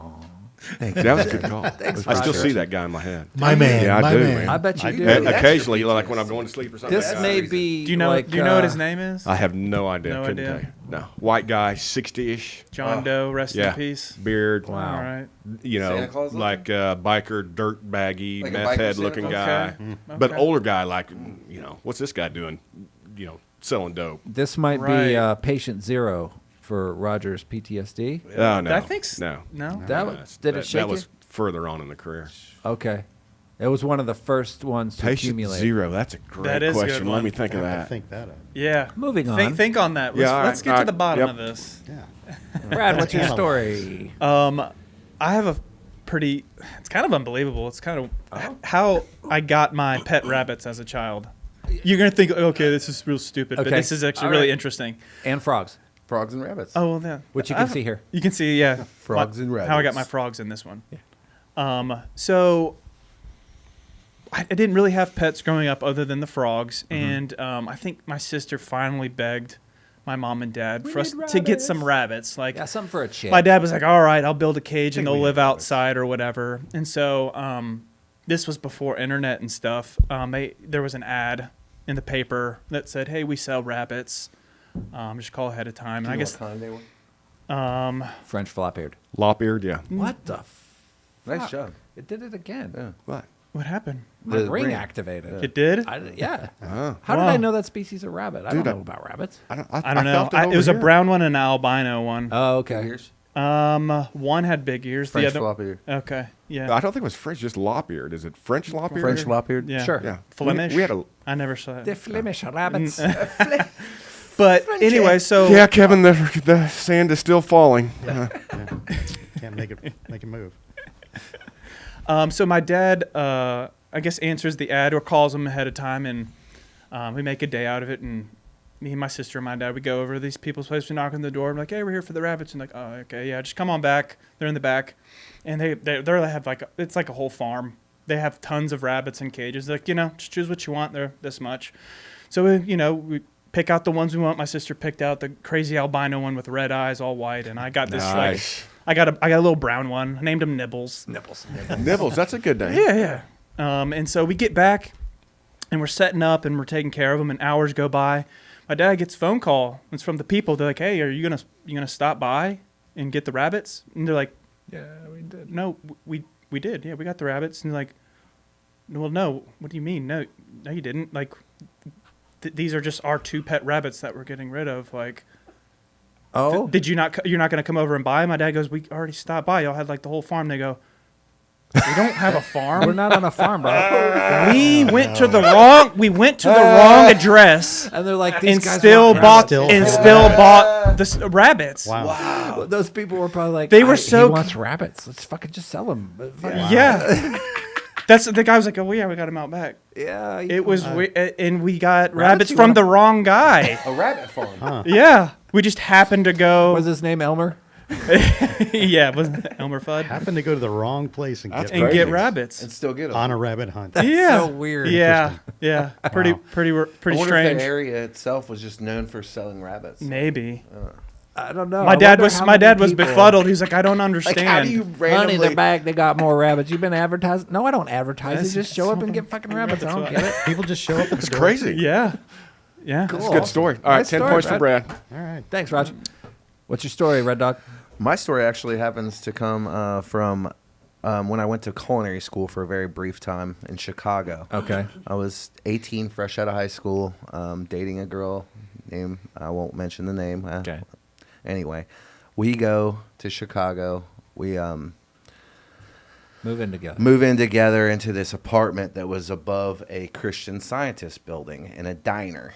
That was a good call. Thanks, I still Roger. see that guy in my head. My man, Yeah, I my do, man. man. I bet you do. Occasionally, like when I'm going to sleep or something. This may be. Do you know? Like, do you know what his name is? I have no idea. No Couldn't idea. tell you. No. White guy, 60-ish. John Doe. Rest Yeah. in peace. Beard. Wow. All right. You Santa know, Claus like biker, dirt baggy, Like a meth biker head Santa looking Claus? guy. Okay. But Okay. older guy, like, what's this guy doing? Selling dope. This might Right. be patient zero for Roger's PTSD. Oh, no. I think no. No. Did it shake That you? was further on in the career. Okay. It was one of the first ones to Patient accumulate. zero. That's a great That is a good question. Let one. me think of I that. think that up. Yeah. Moving on. Think on that. Let's, Yeah, all let's right, get all to the right. bottom Yep. of this. Yeah. Brad, what's your Animal. story? I have a pretty. It's kind of unbelievable. It's kind of how I got my pet rabbits as a child. You're gonna think, okay, this is real stupid, but Okay. this is actually All really right. interesting. And frogs. Frogs and rabbits. Oh well, yeah. Which you can see here. You can see, yeah. Frogs and How I got rabbits. my frogs in this one. So I didn't really have pets growing up other than the frogs, and I think my sister finally begged my mom and dad for us to get some rabbits. Like, Yeah, something for a chick. my dad was like, all right, I'll build a cage and they'll live outside or whatever. And so this was before internet and stuff. There was an ad in the paper that said, hey, we sell rabbits. Just call ahead of time. And I guess French flop-eared. Lop-eared, yeah. What the Nice job. It did it again. Yeah. What? what happened? My The ring ring. activated. It did? Yeah. Oh. How did Wow. I know that species of rabbit? I Dude, don't know about rabbits. I don't know. felt it It was a over here. brown one and an albino one. Oh, okay. Ears. One had big ears. French the other, flop ear. Okay. Yeah. I don't think it was French, just lop-eared. Is it French lop-eared? French lop-eared. Yeah. Sure. Yeah. Flemish. We had a. I never saw The it. Flemish rabbits. But anyway, so Yeah, Kevin, the sand is still falling. Can't make it move. So my dad, I guess, answers the ad or calls him ahead of time, and we make a day out of it. And me and my sister and my dad, we go over to these people's place. We knock on the door. I'm like, hey, we're here for the rabbits. And like, oh, okay, yeah, just come on back. They're in the back, and they have it's like a whole farm. They have tons of rabbits in cages. They're like, just choose what you want. They're this much. So we pick out the ones we want. My sister picked out the crazy albino one with red eyes, all white, and I got this Nice. I got a little brown one. I named him Nibbles. Nibbles, that's a good name. Yeah. And so we get back, and we're setting up, and we're taking care of them, and hours go by. My dad gets a phone call. It's from the people. They're like, hey, are you gonna stop by and get the rabbits? And they're like, yeah, we did. No, we did. Yeah, we got the rabbits. And they're like, well, no. What do you mean? No, you didn't. Like, these are just our 2 pet rabbits that we're getting rid of. Like, Oh. did you not? You're not gonna come over and buy? My dad goes, we already stopped by. Y'all had like the whole farm. They go, we don't have a farm. We're not on a farm, bro. We went to the wrong address And they're like, these and guys still want bought rabbits. the rabbits. Wow. Those people were probably like, They were he so- wants rabbits. Let's fucking just sell them. Yeah. That's the guy was like, oh yeah, we got him out back. Yeah. It was and we got Rabbits rabbits you from wanna- the wrong guy. A rabbit farm. Yeah, we just happened to go. Was his name Elmer? Yeah, wasn't it Elmer Fudd? Happened to go to the wrong place and get And get rabbits. And still get them. on a rabbit hunt. Yeah. so weird. Yeah, yeah. Pretty I wonder strange. if the area itself was just known for selling rabbits. Maybe. I don't know. My I dad wonder was how my many dad was people- befuddled. He's like, I don't understand. Like, how do you Honey, randomly... the bag, they got more rabbits. You've been advertising? No, I don't advertise. Yes, You just show up and get fucking rabbits. I don't get it. People just show up at It's the door. crazy. Yeah. Yeah. It's a good story. All right, Nice 10 story, points for Brad. All right. Thanks, Roger. What's your story, Red Dog? My story actually happens to come from when I went to culinary school for a very brief time in Chicago. Okay. I was 18, fresh out of high school, dating a girl named, I won't mention the name. Okay. Anyway, we go to Chicago. We Move in together. move in together into this apartment that was above a Christian Scientist building in a diner.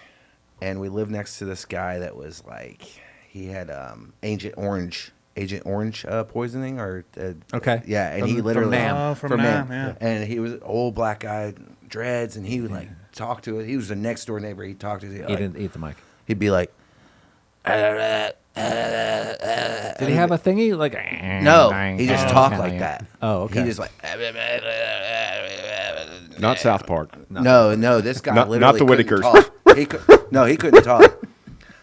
And we lived next to this guy that was like, he had Agent Orange poisoning or Okay. yeah, and From- he from literally Nam. Oh, from Nam, yeah. and he was an old black guy, dreads, and he would like talk to it. He was a next door neighbor. He'd talk to it. He didn't eat the mic. He'd be like, Did he have a thingy? Like, no, he just talked like that. Oh, okay. He just like, Not South Park. no, this guy Not literally the couldn't Whitakers. talk. He couldn't talk.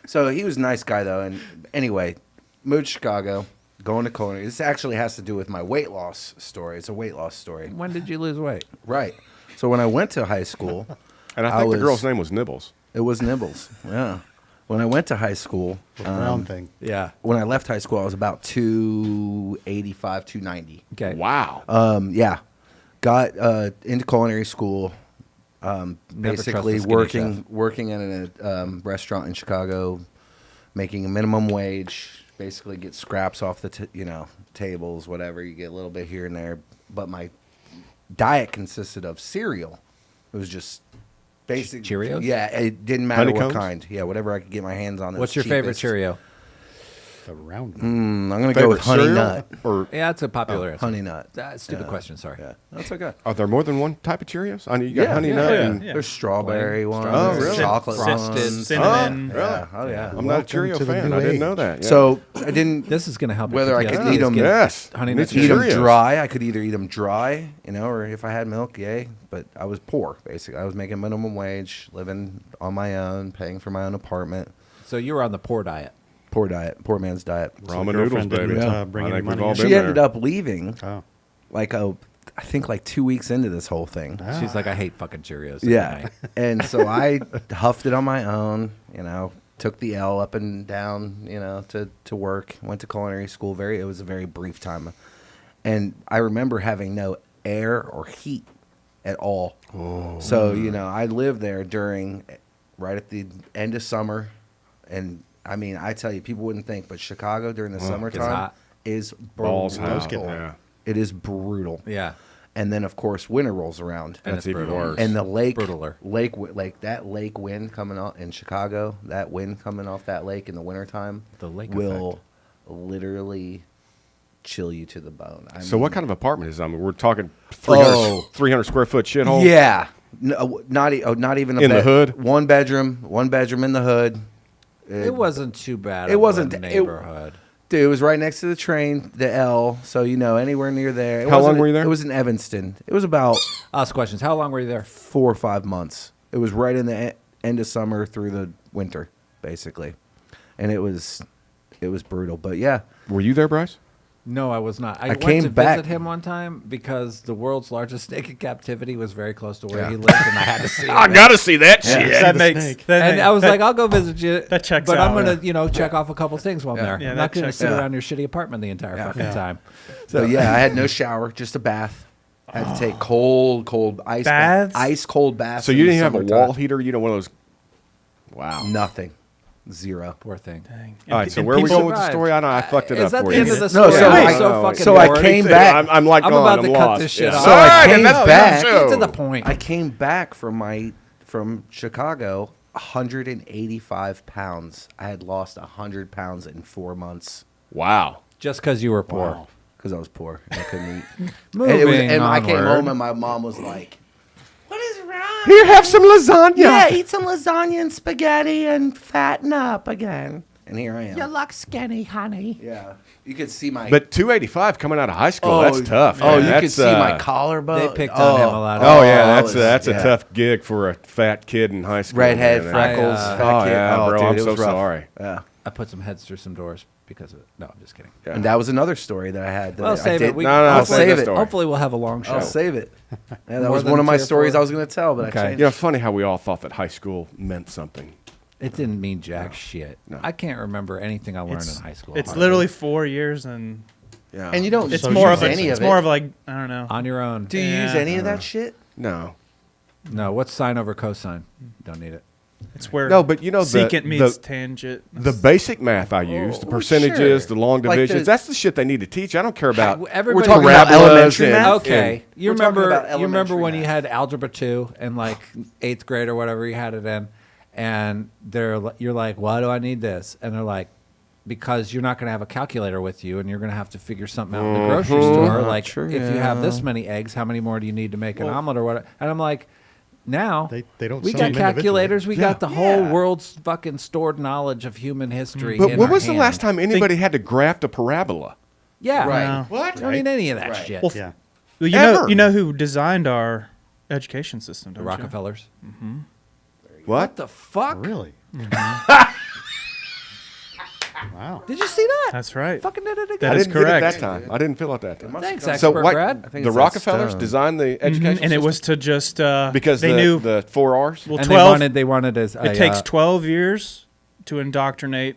So he was a nice guy though. And anyway, moved to Chicago, going to culinary. This actually has to do with my weight loss story. It's a weight loss story, When did you lose weight? right? So when I went to high school, And I think the girl's name was Nibbles. it was Nibbles. Yeah. When I went to high school, The brown thing. Yeah. when I left high school, I was about 285, 290. Okay. Wow. Yeah. Got into culinary school. Never Basically trust a skinny chef. working in a restaurant in Chicago, making a minimum wage. Basically, get scraps off the tables, whatever. You get a little bit here and there. But my diet consisted of cereal. It was just basic Cheerios? Yeah, it didn't matter Honeycombs? what kind. Yeah, whatever I could get my hands on. What's your favorite Cheerio? The round one. I'm gonna go with honey cereal? nut. Or Yeah, it's a popular answer. Honey nut. Stupid question. Sorry. Yeah, that's okay. are there more than one type of Cheerios? I know you got honey nut. yeah, and yeah. There's strawberry ones. Strawberry. Oh, really? Chocolate Frosted. ones. Cinnamon. Yeah. Oh yeah. I'm not a Welcome Cheerio to the fan. new I didn't age. know that. Yeah. So I didn't. This is going to help. Whether I because could eat 'em- yes. Honey Need Nut some eat them Cheerios. dry. I could either eat them dry, or if I had milk, yay. But I was poor, basically. I was making minimum wage, living on my own, paying for my own apartment. So you were on the poor diet. Poor diet, poor man's diet. Ramen noodles, girlfriend baby. didn't, Yeah. bring I any think we've money all in. been She ended there. up leaving, Oh. I think like 2 weeks into this whole thing. She's like, I hate fucking Cheerios. Yeah. And so I huffed it on my own, took the L up and down, to work, went to culinary school. It was a very brief time. And I remember having no air or heat at all. Oh. So, I lived there right at the end of summer. And I mean, I tell you, people wouldn't think, but Chicago during the summertime hot. is Balls brutal. hot. Yeah. It is brutal. Yeah. And then, of course, winter rolls around. And That's it's even brutal. worse. And the Brutaler. that lake wind coming off in Chicago, that wind coming off that lake in the wintertime The lake will literally chill you to the bone. So what kind of apartment is it? I mean, we're talking 300 square foot shithole? Yeah, no, not even a In the hood? One bedroom in the hood. It wasn't too bad. It of wasn't- a it- neighborhood. Dude, it was right next to the train, the L. So anywhere near there. It How long wasn't- were you there? It was in Evanston. It was about Ask questions. How long were you there? 4 or 5 months. It was right in the end of summer through the winter, basically, and it was brutal. But yeah, Were you there, Bryce? No, I was not. I went came to back- visit him one time because the world's largest snake in captivity was very close to where he lived, and I had to see it. I got to see that shit. That makes. And I was like, I'll go visit you. That checks but out, I'm gonna, check off a couple things while I'm there. Yeah, I'm that not gonna checks sit out. around your shitty apartment the entire fucking time. So yeah, I had no shower, just a bath. I had to take cold ice Baths? ice cold baths. So in you the didn't have a summertime. wall heater? You know, one of those. Wow. Nothing, zero. Poor thing. All right, so where are we going with the story? I know I fucked it Is up that for the you. end of the No, story? so I'm I- so fucking so I bored. came back. I'm like, I'm gone. about I'm to cut lost. this shit off. So I came that's the back. show. Get to the point. I came back from Chicago, 185 pounds. I had lost 100 pounds in 4 months Wow. Just because you were poor. because I was poor and I couldn't eat. Moving and I came onward. home and my mom was like, "What is wrong? Here, have some lasagna. Yeah, eat some lasagna and spaghetti and fatten up again." and here I am. You look skinny, honey. Yeah, you could see my. But 285 coming out of high school, that's tough. Oh, man. you That's, could see my collarbone. They picked on him a lot. Oh, yeah, I that's was- a tough gig for a fat kid in high school. redhead, man. freckles, I, fat oh, kid. yeah, bro, dude, I'm it so was rough. sorry. Yeah. I put some heads through some doors because of it. No, I'm just kidding. Yeah. And that was another story that I had. That Well, I save did. it. I'll save save it. that story. Hopefully, we'll have a long show. I'll save it. Yeah, that More was than one of my tier stories four? I was going to tell, but Okay. I changed. You know, funny how we all thought that high school meant something. It didn't mean jack shit. No. I can't remember anything I learned in high school. It's hardly. literally 4 years, and Yeah. And you don't. it's So more use of a, any it's of more it. of like, I don't know. On your own. Do you use Yeah. any of that shit? No. No, what's sine over cosine? Don't need it. It's where No, but you know, secant meets the tangent. basic math I use, the percentages, sure. the long Like divisions, the- that's the shit they need to teach. I don't care about. Everybody- We're talking about parabolas elementary and- math. Okay, you We're talking remember? about You remember when elementary you math. had algebra 2 in like 8th grade or whatever you had it in, and you're like, why do I need this? And they're like, because you're not going to have a calculator with you, and you're going to have to figure something out in the grocery store. Like, Sure, if you have this yeah. many eggs, how many more do you need to make an omelet or what? And I'm like, now They don't we sell got them individually. calculators. We got the whole Yeah. world's fucking stored knowledge of human history. But in when our was the hand. last time anybody had to graft a parabola? Yeah, Right. No. What? I don't need any of that Right. shit. Well, Yeah. Well, Ever. you know who designed our education system, the don't you? Rockefellers. What? The fuck? Really? Wow. Did you see that? That's right. Fucking did it again. That I is didn't get it correct. that time. I didn't feel it that time. Thanks, come- expert So what? Brad. I think The it's that Rockefellers stone. designed the education And it system? was to just because they the, knew the 4 R's. well, And 12 they wanted as it takes 12 years to indoctrinate.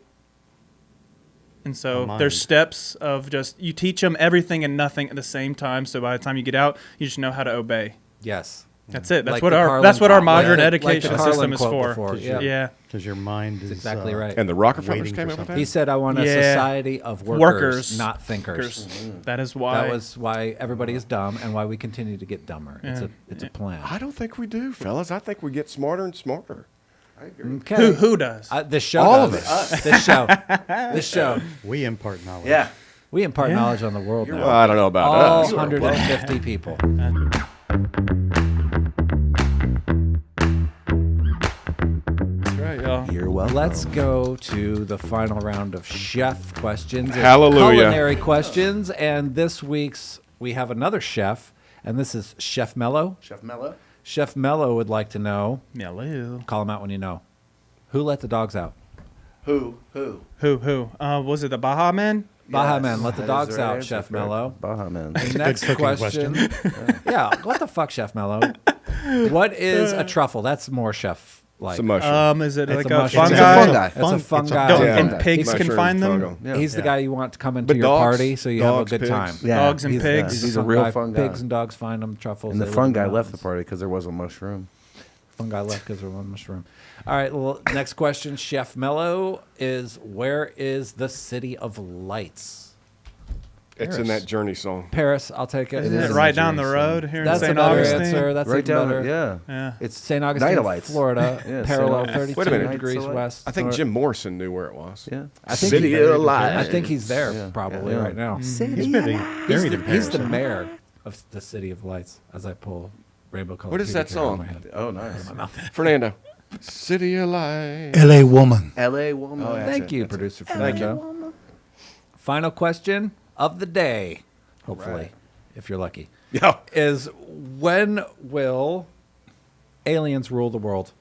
And so A mind. there's steps of just you teach them everything and nothing at the same time. So by the time you get out, you just know how to obey. Yes. That's it. That's Like what the our Carlin that's what our quote. modern Like the education Carlin system is quote for. before, yeah. Yeah. Because your mind is exactly right. And the Rockefellers waiting came for up with that? He said, I want a Yeah. society of workers, Workers. not thinkers. That is why. That was why everybody is dumb and why we continue to get dumber. Yeah. It's a plan. I don't think we do, fellas. I think we get smarter and smarter. Okay. who does? This show All of does. us. This show. This show. We impart knowledge. Yeah. We impart Yeah. knowledge on the world Well, now. I don't know about All us. 150 people. That's right, y'all. You're welcome. Let's go to the final round of chef questions. It's Hallelujah. Culinary questions. And this week's, we have another chef, and this is Chef Mellow. Chef Mellow. Chef Mellow would like to know, Hello. call him out when you know, who let the dogs out? Who? Who? Was it the Baja Man? Baja Yes, Man, let the that is dogs the right out, answer, Chef Fred. Mellow. Baja Man. The a next good cooking question. Yeah, what the fuck, Chef Mellow? What is a truffle? That's more chef like. It's a mushroom. Is it It's like a a mushroom. It's a fungi? fungi. It's a Fun- it's a fungi. Don't- Yeah. And pigs can Mushroom find them. fungal. Yeah. He's the guy you want to come into But your dogs- party so you have a dogs, good pigs. time. Yeah. Dogs and He's pigs. He's a a real fungi. fun guy. Pigs and dogs find them truffles. And the they live fun in guy left the mountains. party because there was a mushroom. Fungi left because there was one mushroom. All right. Well, next question, Chef Mellow, is where is the City of Lights? It's in that Journey song. Paris. I'll take it. Isn't it is right a down the Journey road here That's in St. another Augustine? answer. That's right even down. better. Yeah. Yeah. It's St. Augustine, Night-a-lights. Florida, Yeah, parallel St. 32 Wait a minute. degrees Night-a-light. west. I think north. Jim Morrison knew where it was. Yeah. I think City he- of Lights. I think he's there Yeah. probably Yeah. right now. He's been buried in He's the Paris. mayor of the City of Lights. As I pull rainbow color. What is that song? Oh, nice. Fernando. City of Lights. L.A. woman. L.A. woman. Oh, yeah. Thank That's you, it. producer Thank Fernando. Final question of the day, hopefully, if you're lucky, Yeah. is when will aliens rule the world?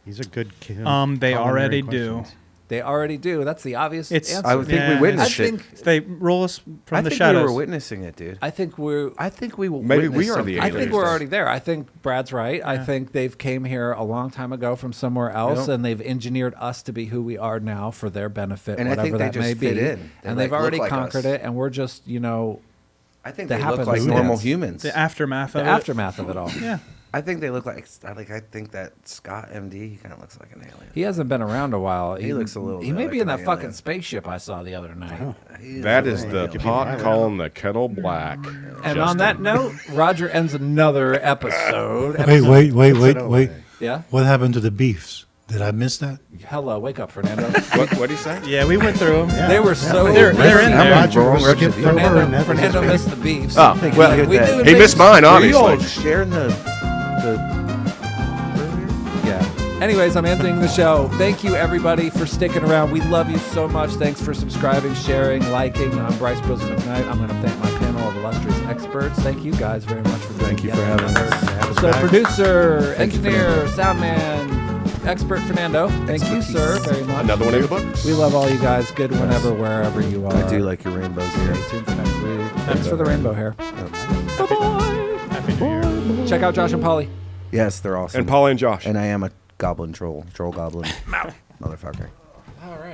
He's a good kid. They already do. They already do. That's the obvious It's- answer. I would think we Yeah. witnessed I it. think They roll us from I the think shadows. we were witnessing it, dude. I think we're I think we will. Maybe witness we are the something. I aliens. think we're already there. I think Brad's right. I Yeah. think they've came here a long time ago from somewhere else, Yep. and they've engineered us to be who we are now for their benefit, And I whatever think they that just may fit be. in. They, And like, they've already look like conquered us. it, and we're just, I think That they look happens like with normal dance. humans. The aftermath the of aftermath of it all. it. Yeah. I think they look like. I think that Scott MD. He kind of looks like an alien. He hasn't been around a while. He looks a little He bit may like be in an that fucking alien. spaceship I saw the other night. That is the pot calling the kettle black. And on that note, Roger ends another episode. Wait. Yeah. What happened to the beefs? Did I miss that? Hello, wake up, Fernando. What do you say? Yeah, we went through them. They were so. They're in there. Roger was skipped over and Fernando, that was Fernando his missed the beefs. Oh, well, we do he missed mine, Were you all obviously. sharing the? Yeah. Anyways, I'm ending the show. Thank you, everybody, for sticking around. We love you so much. Thanks for subscribing, sharing, liking. I'm Bryce Brizzle McKnight. I'm going to thank my panel of illustrious experts. Thank you guys very much for doing Thank you for having us. So, producer, engineer, soundman, expert Fernando. Thank you, sir, very much. Another one in the books. We love all you guys. Good whenever, wherever you are. I do like your rainbows here. Stay tuned for next week. Thanks for the rainbow hair. Happy New Year. Check out Josh and Polly. Yes, they're awesome. And Paula and Josh. And I am a goblin troll goblin. Motherfucker. All right.